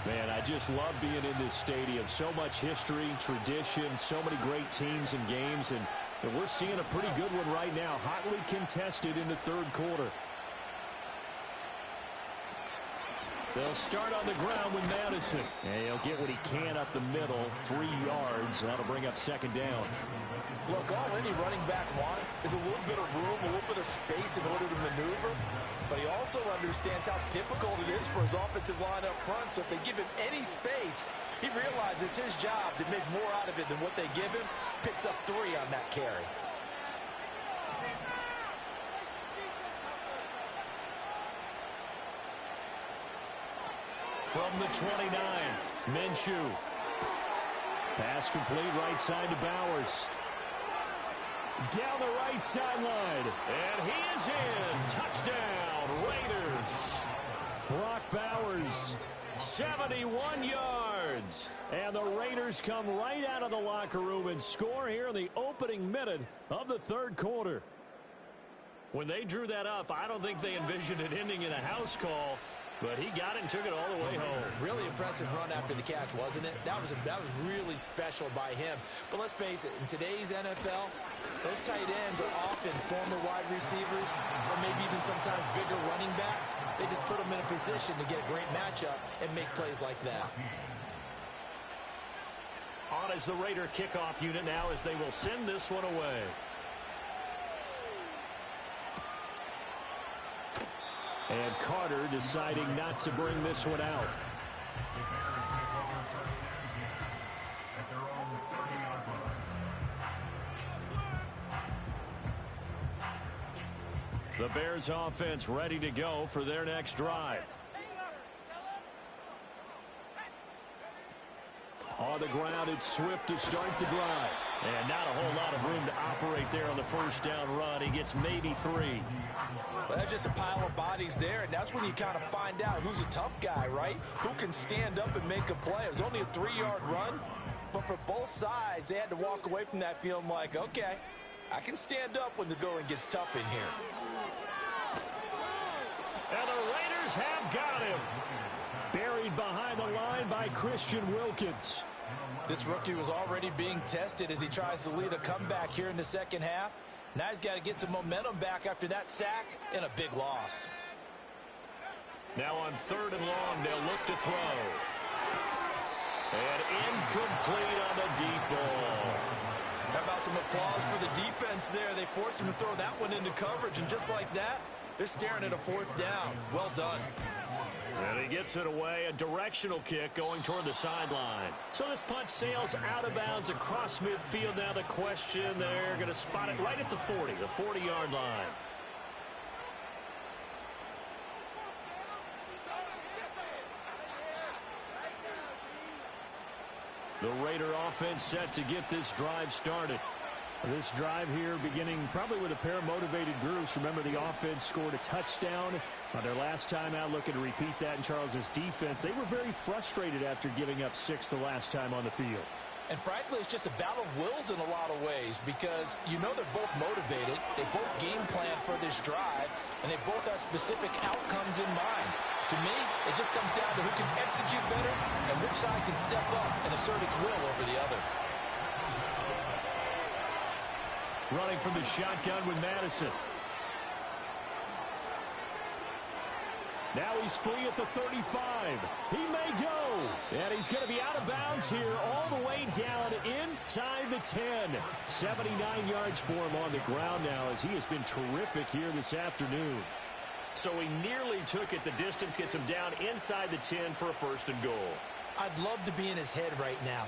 Speaker 5: Man, I just love being in this stadium. So much history, tradition, so many great teams and games, and we're seeing a pretty good one right now. Hotly contested in the third quarter. They'll start on the ground with Madison. And he'll get what he can up the middle, 3 yards. That'll bring up second down.
Speaker 7: Look, all any running back wants is a little bit of room, a little bit of space in order to maneuver. But he also understands how difficult it is for his offensive line up front. So if they give him any space, he realizes his job to make more out of it than what they give him. Picks up 3 on that carry.
Speaker 5: From the 29, Minshew. Pass complete right side to Bowers. Down the right sideline. And he is in. Touchdown, Raiders. Brock Bowers, 71 yards. And the Raiders come right out of the locker room and score here in the opening minute of the third quarter. When they drew that up, I don't think they envisioned it ending in a house call. But he got it and took it all the way home.
Speaker 7: Really impressive run after the catch, wasn't it? That was really special by him. But let's face it, in today's NFL, those tight ends are often former wide receivers or maybe even sometimes bigger running backs. They just put them in a position to get a great matchup and make plays like that.
Speaker 5: On is the Raider kickoff unit now as they will send this one away. And Carter deciding not to bring this one out. The Bears offense ready to go for their next drive. On the ground, it's Swift to start the drive. And not a whole lot of room to operate there on the first down run. He gets maybe 3.
Speaker 7: Well, that's just a pile of bodies there, and that's when you kind of find out who's a tough guy, right? Who can stand up and make a play. It was only a 3-yard run, but for both sides, they had to walk away from that feeling like, okay, I can stand up when the going gets tough in here.
Speaker 5: And the Raiders have got him. Buried behind the line by Christian Wilkins.
Speaker 7: This rookie was already being tested as he tries to lead a comeback here in the second half. Now he's got to get some momentum back after that sack and a big loss.
Speaker 5: Now on 3rd and long, they'll look to throw. And incomplete on the deep ball.
Speaker 7: How about some applause for the defense there? They forced him to throw that one into coverage, and just like that, they're staring at a 4th down. Well done.
Speaker 5: And he gets it away, a directional kick going toward the sideline. So this punt sails out of bounds across midfield. Now the question, they're going to spot it right at the 40, the 40-yard line. The Raider offense set to get this drive started. This drive here beginning probably with a pair of motivated groups. Remember, the offense scored a touchdown on their last time out, looking to repeat that in Charles's defense. They were very frustrated after giving up 6 the last time on the field.
Speaker 7: And frankly, it's just a battle of wills in a lot of ways because you know they're both motivated. They both game plan for this drive, and they both have specific outcomes in mind. To me, it just comes down to who can execute better and which side can step up and assert its will over the other.
Speaker 5: Running from the shotgun with Madison. Now he's free at the 35. He may go. And he's going to be out of bounds here all the way down inside the 10. 79 yards for him on the ground now as he has been terrific here this afternoon. So he nearly took it the distance, gets him down inside the 10 for a 1st and goal.
Speaker 7: I'd love to be in his head right now.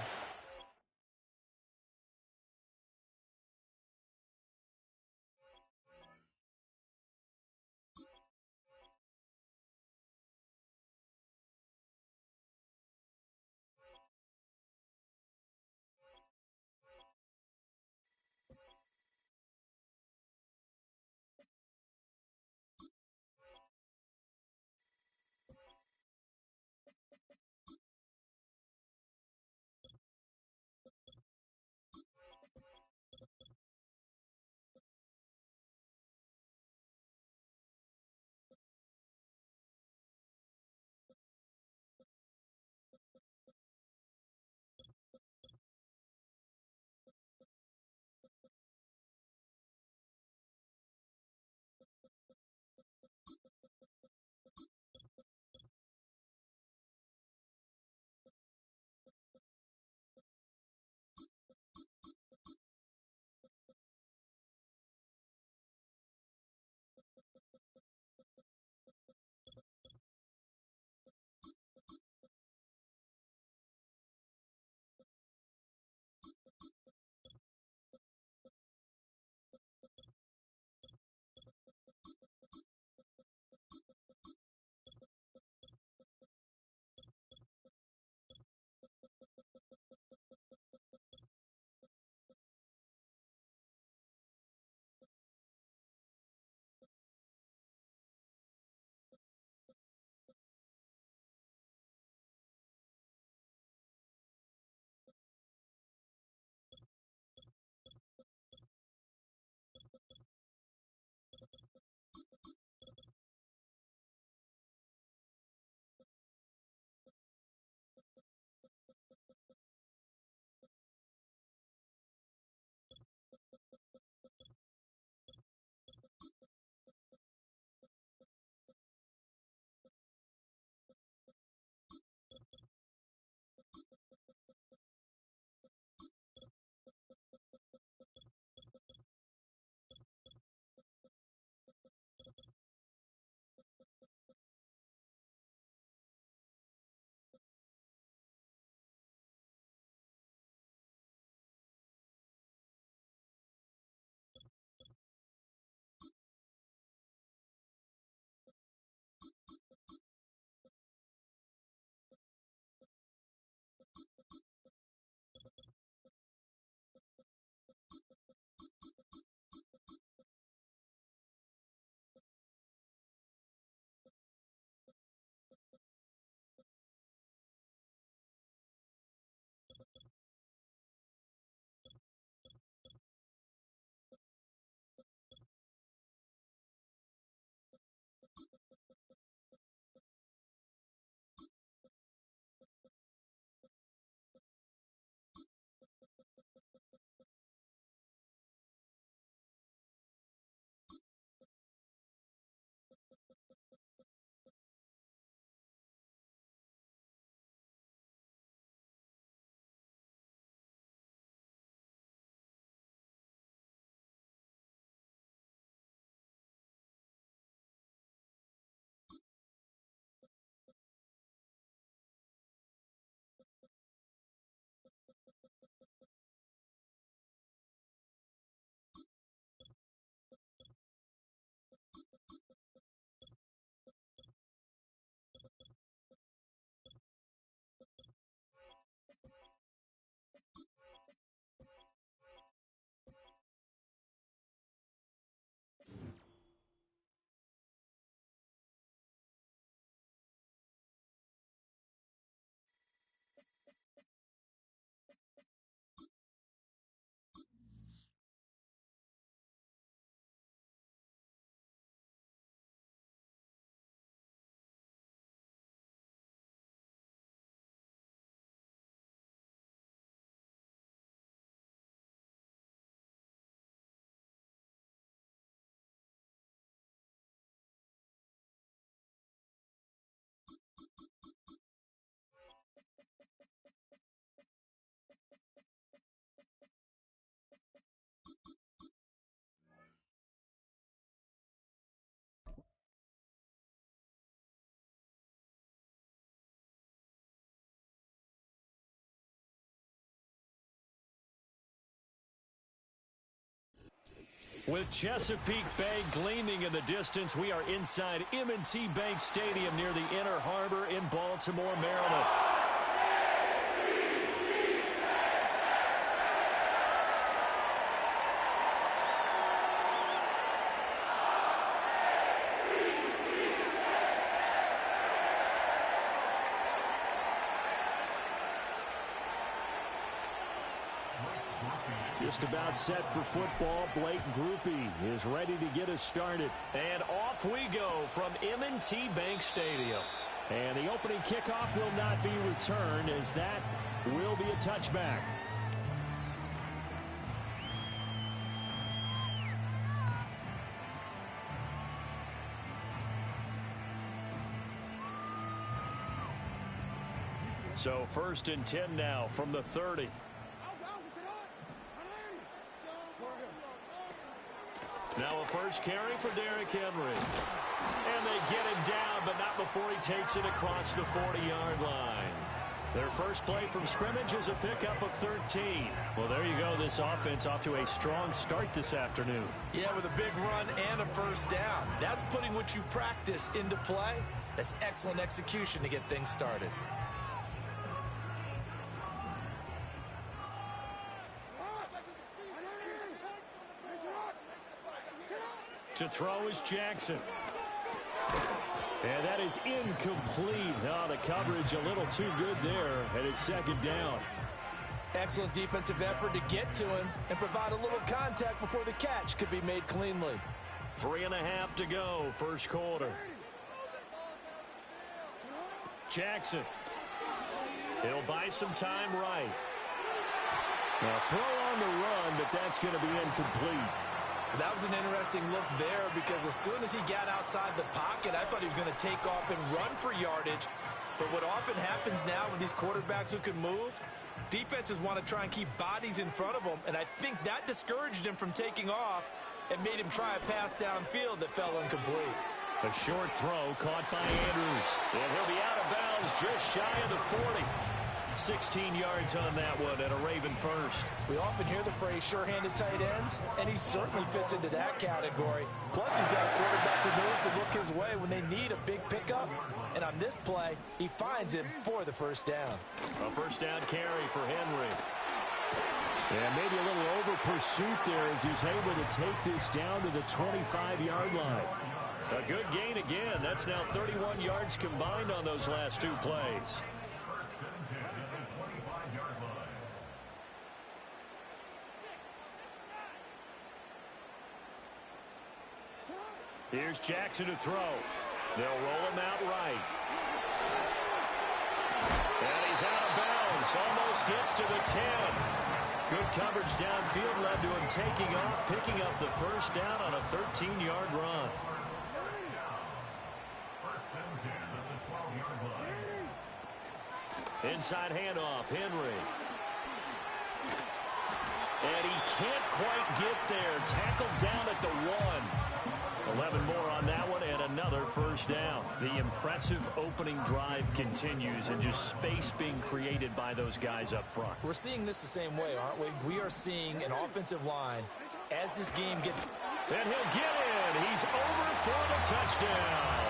Speaker 5: With Chesapeake Bay gleaming in the distance, we are inside M&T Bank Stadium near the Inner Harbor in Baltimore, Maryland. Just about set for football. Blake Grupe is ready to get us started. And off we go from M&T Bank Stadium. And the opening kickoff will not be returned, as that will be a touchback. So 1st and 10 now from the 30. Now a first carry for Derrick Henry. And they get him down, but not before he takes it across the 40-yard line. Their first play from scrimmage is a pickup of 13. Well, there you go. This offense off to a strong start this afternoon.
Speaker 7: Yeah, with a big run and a first down. That's putting what you practice into play. That's excellent execution to get things started.
Speaker 5: To throw is Jackson. And that is incomplete. Oh, the coverage a little too good there, and it's 2nd down.
Speaker 7: Excellent defensive effort to get to him and provide a little contact before the catch could be made cleanly.
Speaker 5: 3.5 to go, first quarter. Jackson. He'll buy some time right. Now throw on the run, but that's going to be incomplete.
Speaker 7: That was an interesting look there, because as soon as he got outside the pocket, I thought he was going to take off and run for yardage. But what often happens now with these quarterbacks who can move, defenses want to try and keep bodies in front of them, and I think that discouraged him from taking off and made him try a pass downfield that fell incomplete.
Speaker 5: A short throw caught by Andrews, and he'll be out of bounds just shy of the 40. 16 yards on that one, and a Raven first.
Speaker 7: We often hear the phrase sure-handed tight ends, and he certainly fits into that category. Plus, he's got a quarterback who knows to look his way when they need a big pickup. And on this play, he finds him for the first down.
Speaker 5: A first down carry for Henry. And maybe a little over pursuit there as he's able to take this down to the 25-yard line. A good gain again. That's now 31 yards combined on those last 2 plays. Here's Jackson to throw. They'll roll him out right. And he's out of bounds. Almost gets to the 10. Good coverage downfield led to him taking off, picking up the first down on a 13-yard run. Inside handoff, Henry. And he can't quite get there. Tackled down at the 1. 11 more on that one, and another first down. The impressive opening drive continues, and just space being created by those guys up front.
Speaker 7: We're seeing this the same way, aren't we? We are seeing an offensive line as this game gets...
Speaker 5: And he'll get in. He's over for the touchdown.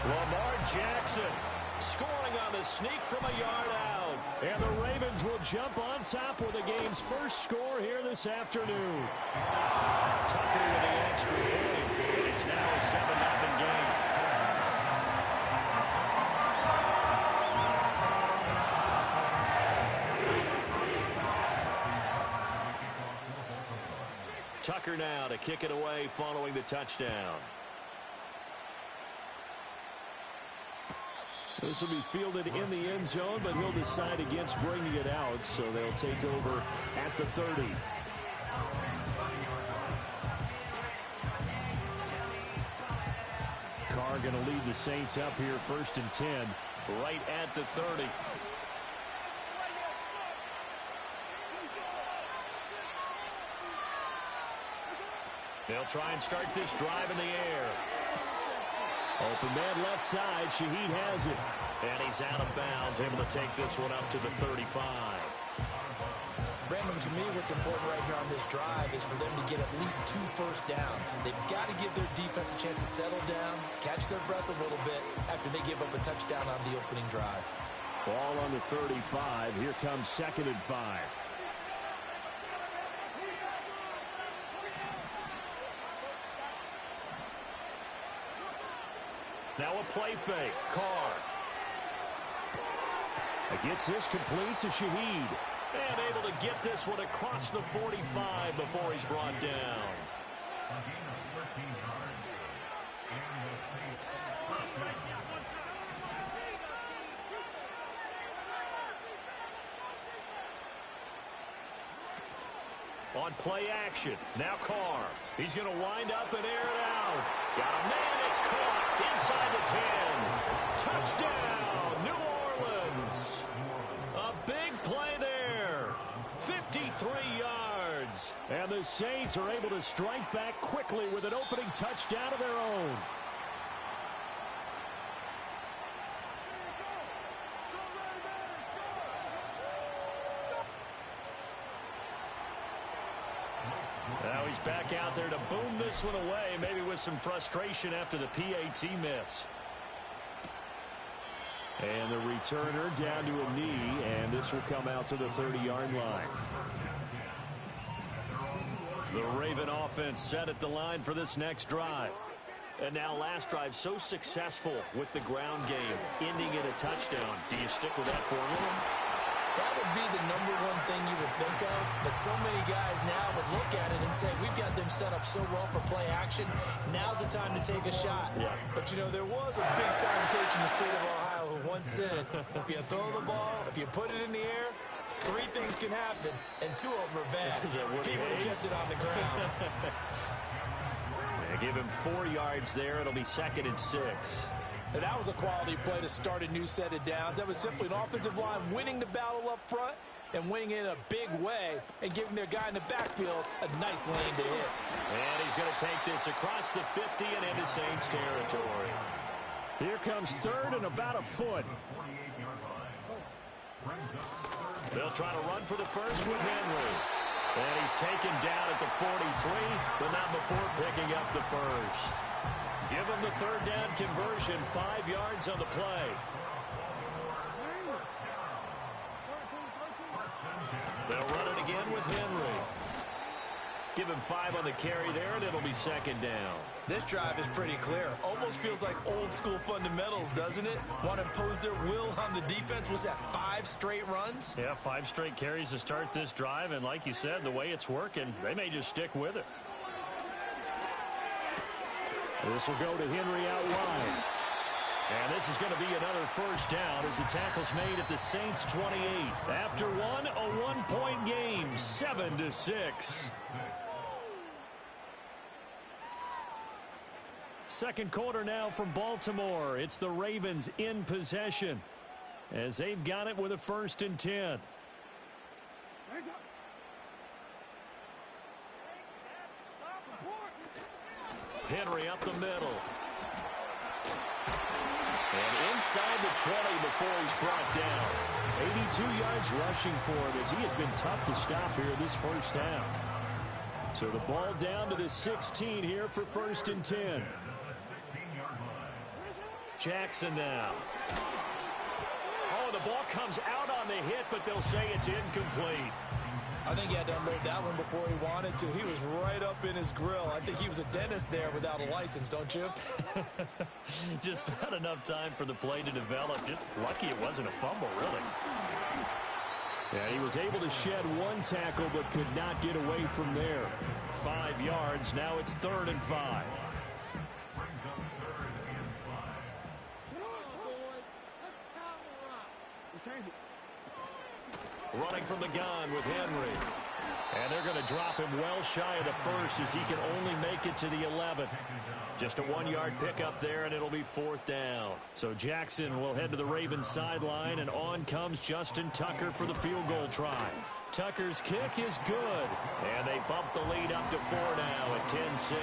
Speaker 5: Lamar Jackson scoring on the sneak from a yard out. And the Ravens will jump on top with the game's first score here this afternoon. Tucker with the extra point. It's now a 7-0 game. Tucker now to kick it away following the touchdown. This will be fielded in the end zone, but he'll decide against bringing it out, so they'll take over at the 30. Carr going to lead the Saints up here, 1st and 10, right at the 30. They'll try and start this drive in the air. Open man left side. Shaheed has it. And he's out of bounds, able to take this one up to the 35.
Speaker 7: Brandon, to me, what's important right here on this drive is for them to get at least 2 first downs. They've got to give their defense a chance to settle down, catch their breath a little bit after they give up a touchdown on the opening drive.
Speaker 5: Ball on the 35. Here comes 2nd and 5. Now a play fake. Carr. Gets this complete to Shaheed. And able to get this one across the 45 before he's brought down.
Speaker 4: A gain of 14 yards. And the Saints first down.
Speaker 5: On play action. Now Carr. He's going to wind up and air it out. Got a man. It's caught inside the 10. Touchdown, New Orleans. A big play there. 53 yards. And the Saints are able to strike back quickly with an opening touchdown of their own. Now he's back out there to boom this one away, maybe with some frustration after the PAT miss. And the returner down to a knee, and this will come out to the 30-yard line. The Raven offense set at the line for this next drive. And now last drive so successful with the ground game, ending in a touchdown. Do you stick with that formula?
Speaker 7: That would be the #1 thing you would think of, but so many guys now would look at it and say, we've got them set up so well for play action. Now's the time to take a shot. Yeah. But, you know, there was a big-time coach in the state of Ohio who once said, if you throw the ball, if you put it in the air, 3 things can happen, and 2 of them are bad. He would have kept it on the ground.
Speaker 5: Yeah, give him 4 yards there. It'll be 2nd and 6.
Speaker 7: And that was a quality play to start a new set of downs. That was simply an offensive line winning the battle up front and winning in a big way and giving their guy in the backfield a nice lane to hit.
Speaker 5: And he's going to take this across the 50 and into Saints territory. Here comes 3rd and about a foot. They'll try to run for the first with Henry. And he's taken down at the 43, but not before picking up the first. Give him the 3rd down conversion, 5 yards on the play. They'll run it again with Henry. Give him 5 on the carry there, and it'll be 2nd down.
Speaker 7: This drive is pretty clear. Almost feels like old school fundamentals, doesn't it? Want to impose their will on the defense. Was that 5 straight runs?
Speaker 5: Yeah, 5 straight carries to start this drive, and like you said, the way it's working, they may just stick with it. This will go to Henry out wide. And this is going to be another first down as the tackle's made at the Saints 28. After one, a 1-point game, 7-6. Second quarter now from Baltimore. It's the Ravens in possession as they've got it with a 1st and 10. Henry up the middle. And inside the 20 before he's brought down. 82 yards rushing for him as he has been tough to stop here this first half. So the ball down to the 16 here for 1st and 10. Jackson now. Oh, the ball comes out on the hit, but they'll say it's incomplete.
Speaker 7: I think he had to unload that one before he wanted to. He was right up in his grill. I think he was a dentist there without a license, don't you?
Speaker 5: Just not enough time for the play to develop. Just lucky it wasn't a fumble, really. Yeah, he was able to shed 1 tackle but could not get away from there. 5 yards. Now it's 3rd and 5. Running from the gun with Henry. And they're going to drop him well shy of the first as he can only make it to the 11. Just a 1-yard pickup there, and it'll be 4th down. So Jackson will head to the Ravens sideline, and on comes Justin Tucker for the field goal try. Tucker's kick is good. And they bump the lead up to 4 now at 10-6.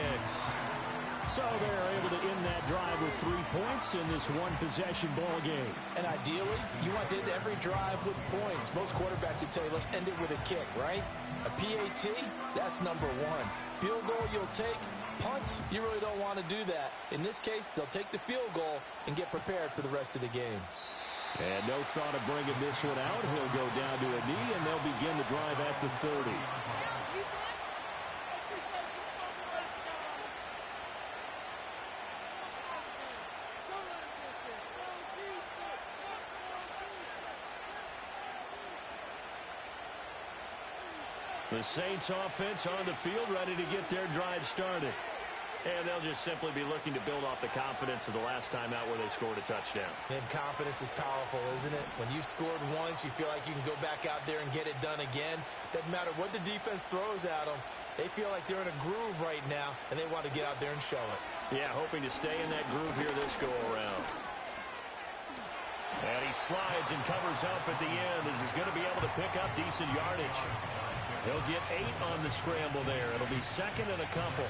Speaker 5: So they're able to end that drive with 3 points in this one-possession ball game.
Speaker 7: And ideally, you want to end every drive with points. Most quarterbacks would tell you, let's end it with a kick, right? A PAT, that's number one. Field goal you'll take. Punts, you really don't want to do that. In this case, they'll take the field goal and get prepared for the rest of the game.
Speaker 5: And no thought of bringing this one out. He'll go down to a knee, and they'll begin the drive at the 30. The Saints offense on the field, ready to get their drive started.
Speaker 8: And they'll just simply be looking to build off the confidence of the last time out where they scored a touchdown.
Speaker 7: And confidence is powerful, isn't it? When you've scored once, you feel like you can go back out there and get it done again. Doesn't matter what the defense throws at them. They feel like they're in a groove right now, and they want to get out there and show it.
Speaker 8: Yeah, hoping to stay in that groove here this go-around. And he slides and covers up at the end as he's going to be able to pick up decent yardage. He'll get 8 on the scramble there. It'll be second and a couple.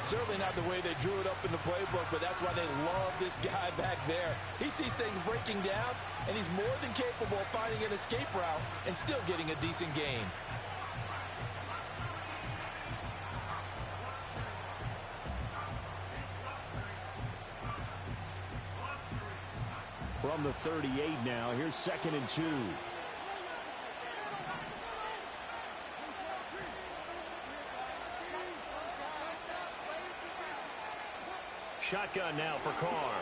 Speaker 7: Certainly not the way they drew it up in the playbook, but that's why they love this guy back there. He sees things breaking down, and he's more than capable of finding an escape route and still getting a decent gain.
Speaker 5: From the 38 now, here's 2nd and 2.
Speaker 8: Shotgun now for Carr.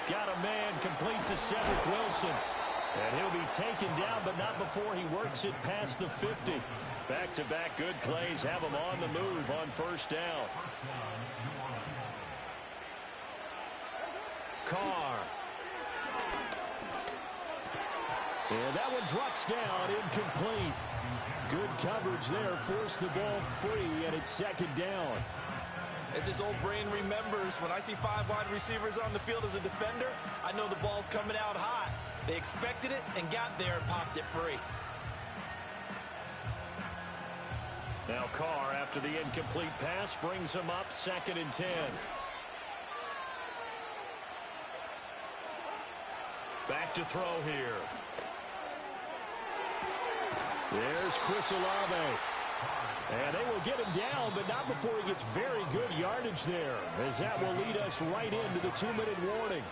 Speaker 8: Got a man complete to Cedric Wilson. And he'll be taken down, but not before he works it past the 50. Back-to-back good plays have him on the move on first down. Carr.
Speaker 5: And that one drops down, incomplete. Good coverage there, forced the ball free, and it's 2nd down.
Speaker 7: As this old brain remembers, when I see 5 wide receivers on the field as a defender, I know the ball's coming out hot. They expected it and got there and popped it free.
Speaker 8: Now Carr, after the incomplete pass, brings him up 2nd and 10. Back to throw here.
Speaker 5: There's Chris Olave. And they will get him down, but not before he gets very good yardage there, as that will lead us right into the 2-minute warning.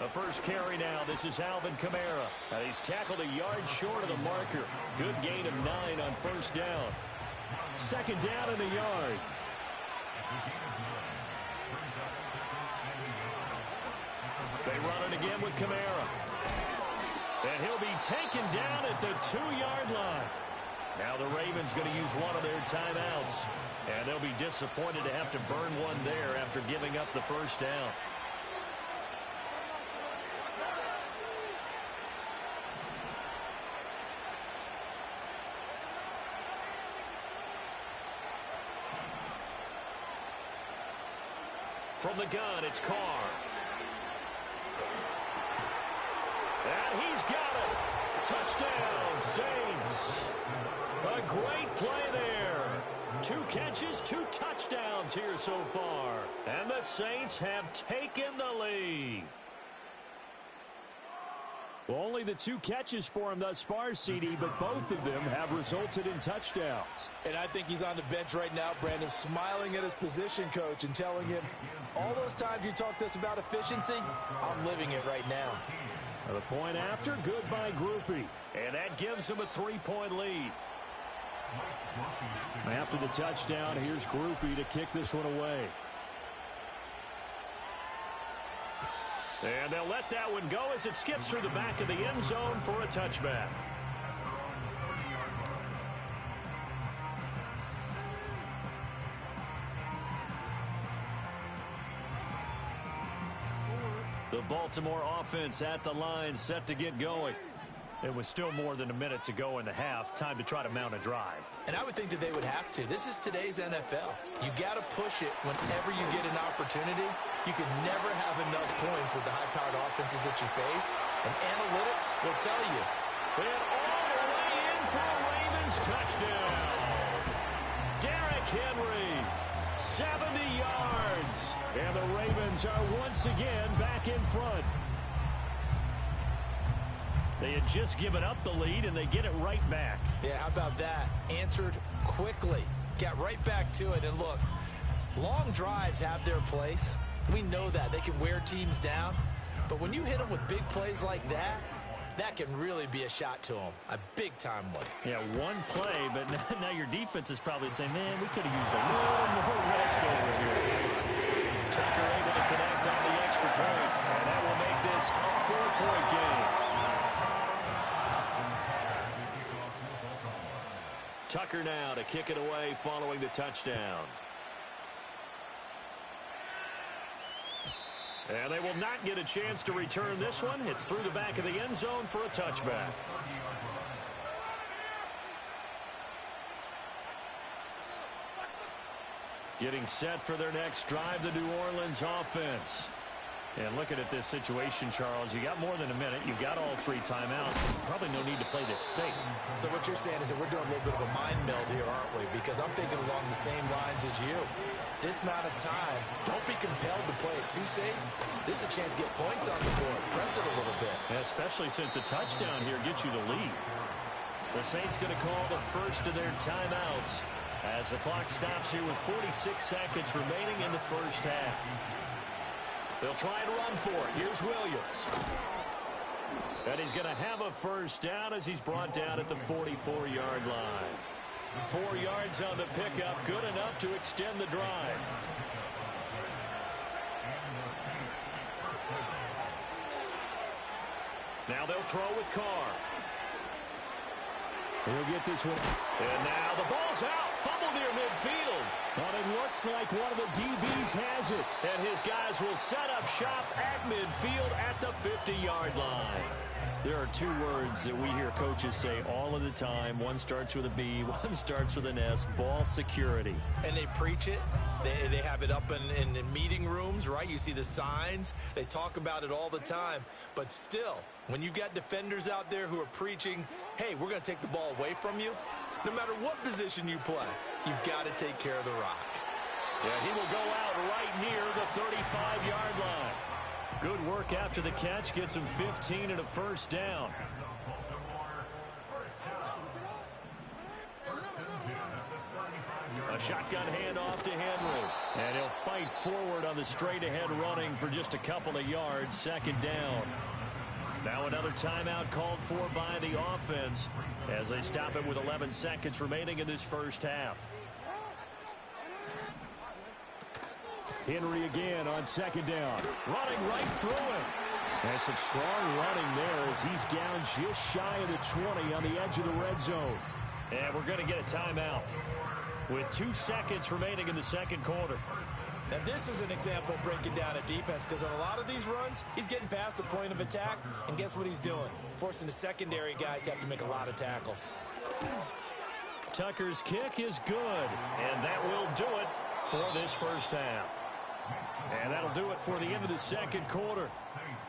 Speaker 8: The first carry now. This is Alvin Kamara. And he's tackled a yard short of the marker. Good gain of 9 on first down.
Speaker 5: 2nd down in the yard.
Speaker 8: They run it again with Kamara. And he'll be taken down at the 2-yard line. Now the Ravens going to use one of their timeouts. And they'll be disappointed to have to burn one there after giving up the first down. From the gun, it's Carr. And he's got it. Touchdown, Saints. A great play there. 2 catches, 2 touchdowns here so far. And the Saints have taken the lead.
Speaker 5: Well, only the 2 catches for him thus far, CD, but both of them have resulted in touchdowns.
Speaker 7: And I think he's on the bench right now, Brandon, smiling at his position coach and telling him, all those times you talked to us about efficiency, I'm living it right now.
Speaker 5: And the point after, good by Grupe.
Speaker 8: And that gives him a 3-point lead.
Speaker 5: After the touchdown, here's Grupe to kick this one away.
Speaker 8: And they'll let that one go as it skips through the back of the end zone for a touchback.
Speaker 5: The Baltimore offense at the line, set to get going. It was still more than a minute to go in the half. Time to try to mount a drive.
Speaker 7: And I would think that they would have to. This is today's NFL. You got to push it whenever you get an opportunity. You can never have enough points with the high-powered offenses that you face. And analytics will tell you.
Speaker 5: And all the way in for a Ravens touchdown. Derrick Henry, 70 yards. And the Ravens are once again back in front. They had just given up the lead, and they get it right back.
Speaker 7: Yeah, how about that? Answered quickly. Got right back to it. And look, long drives have their place. We know that. They can wear teams down. But when you hit them with big plays like that, that can really be a shot to them. A big-time one.
Speaker 5: Yeah, one play, but now your defense is probably saying, man, we could have used a little more rest over here. Tucker able to connect on the extra point, and that will make this a 4-point game. Tucker now to kick it away following the touchdown. And they will not get a chance to return this one. It's through the back of the end zone for a touchback. Getting set for their next drive, the New Orleans offense. And looking at this situation, Charles, you got more than a minute. You've got all 3 timeouts. Probably no need to play this safe.
Speaker 7: So what you're saying is that we're doing a little bit of a mind meld here, aren't we? Because I'm thinking along the same lines as you. This amount of time, don't be compelled to play it too safe. This is a chance to get points on the board. Press it a little bit.
Speaker 5: Yeah, especially since a touchdown here gets you the lead. The Saints going to call the first of their timeouts as the clock stops here with 46 seconds remaining in the first half. They'll try and run for it. Here's Williams. And he's going to have a first down as he's brought down at the 44-yard line. 4 yards on the pickup, good enough to extend the drive. Now they'll throw with Carr. He'll get this one. And now the ball's out. Fumble near midfield. But it looks like one of the DBs has it. And his guys will set up shop at midfield at the 50-yard line. There are 2 words that we hear coaches say all of the time. One starts with a B, one starts with an S. Ball security.
Speaker 7: And they preach it. They have it up in meeting rooms, right? You see the signs. They talk about it all the time. But still, when you've got defenders out there who are preaching, hey, we're going to take the ball away from you, no matter what position you play, you've got to take care of the rock.
Speaker 5: Yeah, he will go out right near the 35-yard line. Good work after the catch. Gets him 15 and a first down. A shotgun handoff to Henry. And he'll fight forward on the straight-ahead running for just a couple of yards. Second down. Now another timeout called for by the offense as they stop it with 11 seconds remaining in this first half. Henry again on second down. Running right through him. And some strong running there as he's down just shy of the 20 on the edge of the red zone. And we're going to get a timeout with 2 seconds remaining in the second quarter.
Speaker 7: Now, this is an example of breaking down a defense because on a lot of these runs, he's getting past the point of attack, and guess what he's doing? Forcing the secondary guys to have to make a lot of tackles.
Speaker 5: Tucker's kick is good, and that will do it for this first half. And that'll do it for the end of the second quarter.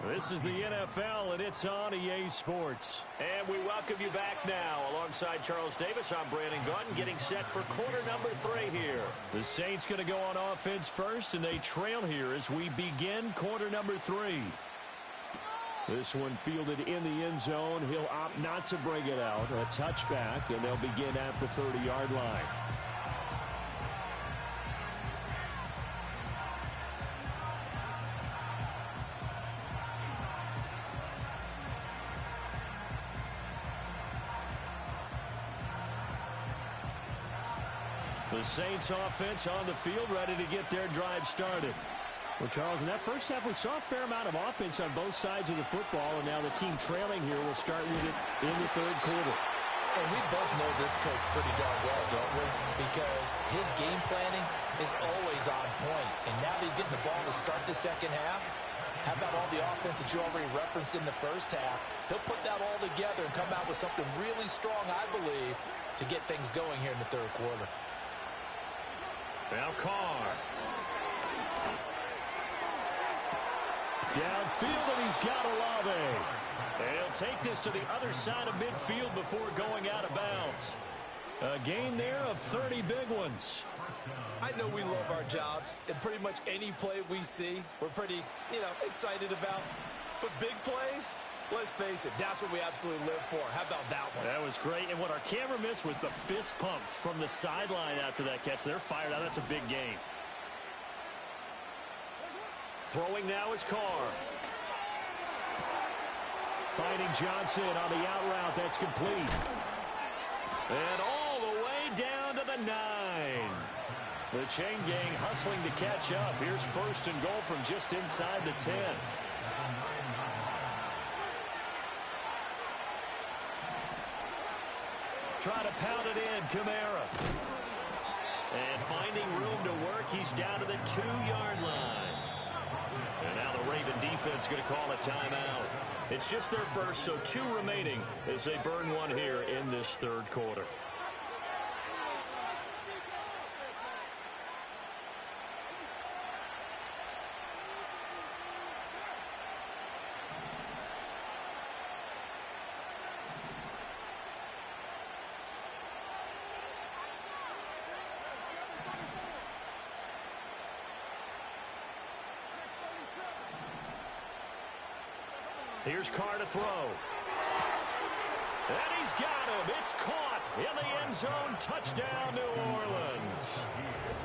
Speaker 5: This is the NFL, and it's on EA Sports. And we welcome you back now. Alongside Charles Davis, I'm Brandon Gaudin, getting set for quarter number 3 here. The Saints going to go on offense first, and they trail here as we begin quarter number 3. This one fielded in the end zone. He'll opt not to bring it out. A touchback, and they'll begin at the 30-yard line. The Saints offense on the field, ready to get their drive started. Well, Charles, in that first half, we saw a fair amount of offense on both sides of the football, and now the team trailing here will start with it in the third quarter.
Speaker 7: And we both know this coach pretty darn well, don't we? Because his game planning is always on point. And now that he's getting the ball to start the second half, How about all the offense that you already referenced in the first half? He'll put that all together and come out with something really strong, I believe, to get things going here in the third quarter.
Speaker 5: Now Carr. Downfield, and he's got Olave. And he'll take this to the other side of midfield before going out of bounds. A gain there of 30 big ones.
Speaker 7: I know we love our jobs, and pretty much any play we see, we're pretty, excited about. But big plays, let's face it, that's what we absolutely live for. How about that one?
Speaker 5: That was great, and what our camera missed was the fist pump from the sideline after that catch. They're fired out. That's a big gain. Throwing now is Carr. Finding Johnson on the out route. That's complete. And all the way down to the 9. The chain gang hustling to catch up. Here's first and goal from just inside the 10. Try to pound it in, Kamara. And finding room to work, he's down to the 2-yard line. And now the Raven defense going to call a timeout. It's just their first, so 2 remaining as they burn one here in this third quarter. Here's Carr to throw. And he's got him. It's caught in the end zone. Touchdown, New Orleans.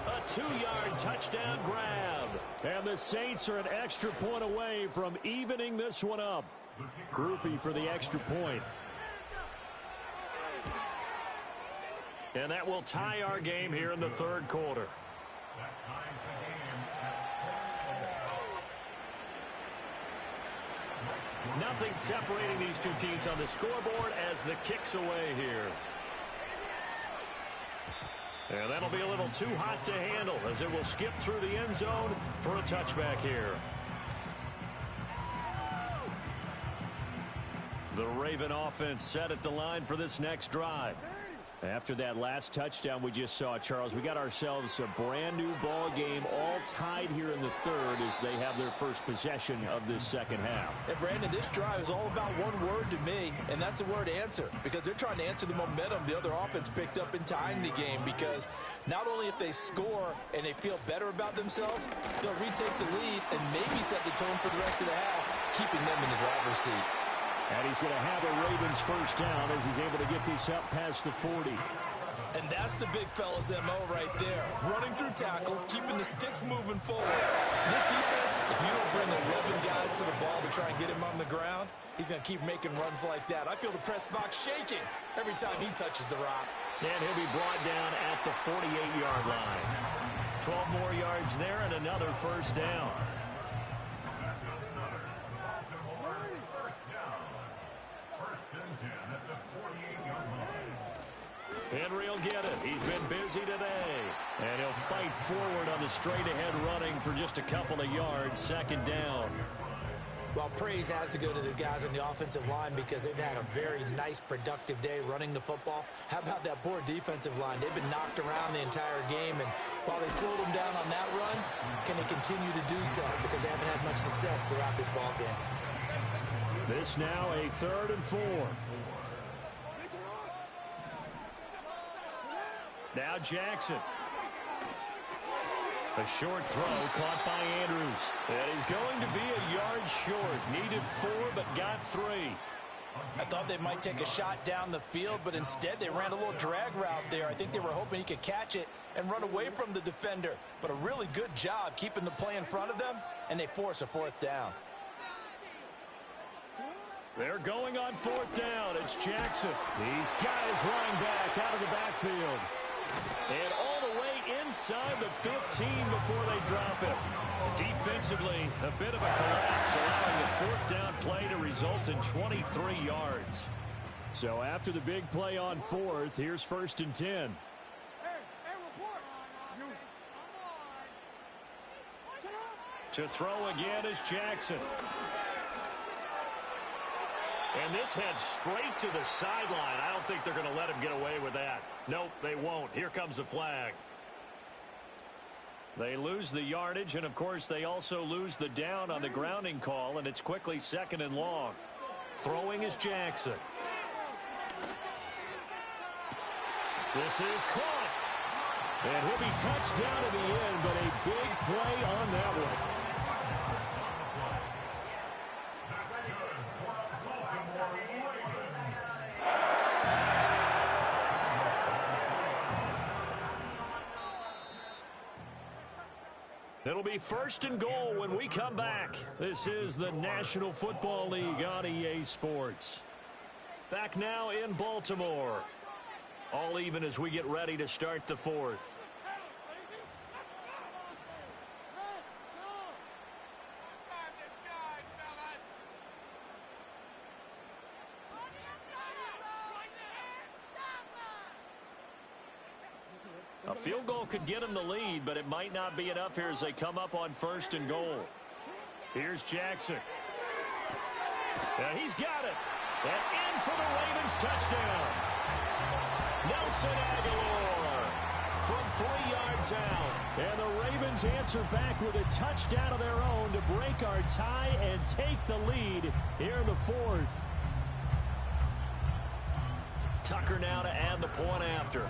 Speaker 5: A 2-yard touchdown grab. And the Saints are an extra point away from evening this one up. Groupie for the extra point. And that will tie our game here in the third quarter. Nothing separating these two teams on the scoreboard as the kick's away here. And that'll be a little too hot to handle as it will skip through the end zone for a touchback here. The Raven offense set at the line for this next drive. After that last touchdown we just saw, Charles, we got ourselves a brand new ball game, all tied here in the third as they have their first possession of this second half.
Speaker 7: And Brandon, this drive is all about one word to me, and that's the word answer, because they're trying to answer the momentum the other offense picked up in tying the game, because not only if they score and they feel better about themselves, they'll retake the lead and maybe set the tone for the rest of the half, keeping them in the driver's seat.
Speaker 5: And he's going to have a Ravens first down as he's able to get this up past the 40.
Speaker 7: And that's the big fella's MO right there. Running through tackles, keeping the sticks moving forward. This defense, if you don't bring 11 guys to the ball to try and get him on the ground, he's going to keep making runs like that. I feel the press box shaking every time he touches the rock.
Speaker 5: And he'll be brought down at the 48-yard line. 12 more yards there and another first down. Henry will get it. He's been busy today. And he'll fight forward on the straight-ahead running for just a couple of yards. Second down.
Speaker 7: Well, praise has to go to the guys on the offensive line because they've had a very nice, productive day running the football. How about that poor defensive line? They've been knocked around the entire game, and while they slowed them down on that run, can they continue to do so? Because they haven't had much success throughout this ball game.
Speaker 5: This now a 3rd and 4. Now Jackson. A short throw caught by Andrews. And he's going to be a yard short. Needed 4, but got 3.
Speaker 7: I thought they might take a shot down the field, but instead they ran a little drag route there. I think they were hoping he could catch it and run away from the defender. But a really good job keeping the play in front of them, and they force a 4th down.
Speaker 5: They're going on 4th down. It's Jackson. These guys running back out of the backfield. And all the way inside the 15 before they drop it. Defensively, a bit of a collapse, allowing the 4th down play to result in 23 yards. So after the big play on 4th, here's 1st and 10. To throw again is Jackson. And this heads straight to the sideline. I don't think they're going to let him get away with that. Nope, they won't. Here comes the flag. They lose the yardage, and, of course, they also lose the down on the grounding call, and it's quickly 2nd and long. Throwing is Jackson. This is caught. And he'll be touched down at the end, but a big play on that one. It'll be 1st and goal when we come back. This is the National Football League on EA Sports. Back now in Baltimore. All even as we get ready to start the 4th. A field goal could get them the lead, but it might not be enough here as they come up on 1st and goal. Here's Jackson. And he's got it. And in for the Ravens touchdown. Nelson Aguilar from 3 yards out. And the Ravens answer back with a touchdown of their own to break our tie and take the lead here in the 4th. Tucker now to add the point after.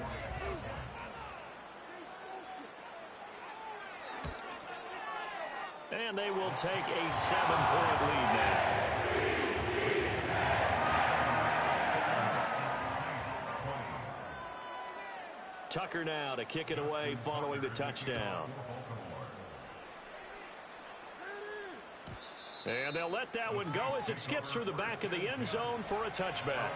Speaker 5: And they will take a 7-point lead now. Tucker now to kick it away following the touchdown. And they'll let that one go as it skips through the back of the end zone for a touchback.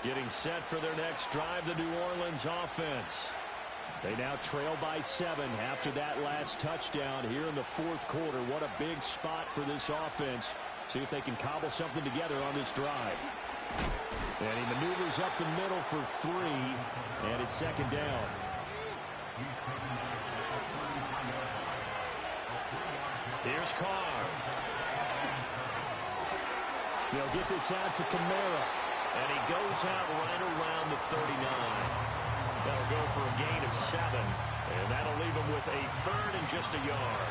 Speaker 5: Getting set for their next drive, the New Orleans offense. They now trail by 7 after that last touchdown here in the 4th quarter. What a big spot for this offense. See if they can cobble something together on this drive. And he maneuvers up the middle for 3, and it's 2nd down. Here's Carr. They'll get this out to Kamara. And he goes out right around the 39. That'll go for a gain of 7. And that'll leave him with a 3rd and just a yard.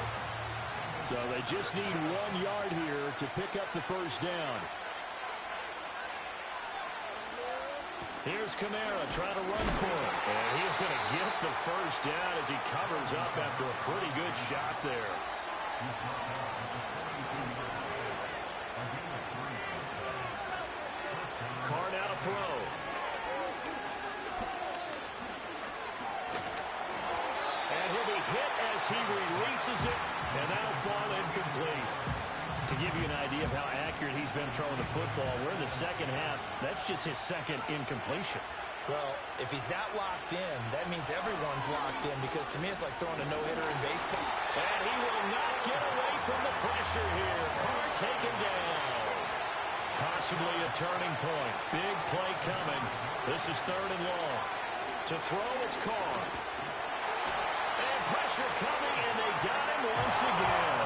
Speaker 5: So they just need 1 yard here to pick up the 1st down. Here's Kamara trying to run for it. And he's going to get the 1st down as he covers up after a pretty good shot there. Carr now to throw. And he'll be hit as he releases it, and that'll fall incomplete. To give you an idea of how accurate he's been throwing the football, we're in the 2nd half. That's just his 2nd incompletion.
Speaker 7: Well, if he's not locked in, that means everyone's locked in, because to me it's like throwing a no-hitter in baseball.
Speaker 5: And he will not get away from the pressure here. Carr taken down. Possibly a turning point. Big play coming. This is 3rd and long. To throw, it's Carr. And pressure coming, and they got him once again.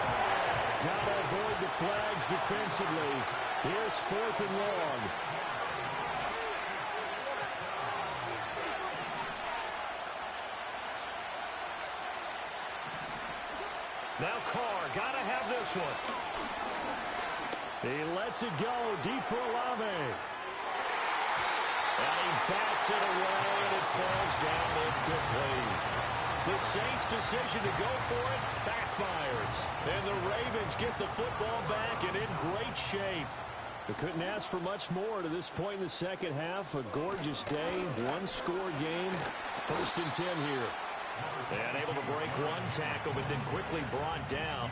Speaker 5: Got to avoid the flags defensively. Here's 4th and long. Now Carr, got to have this one. He lets it go deep for Olave. And he bats it away, and it falls down incomplete. The Saints' decision to go for it backfires. And the Ravens get the football back and in great shape. They couldn't ask for much more to this point in the 2nd half. A gorgeous day, 1-score game. 1st and 10 here. And able to break 1 tackle, but then quickly brought down.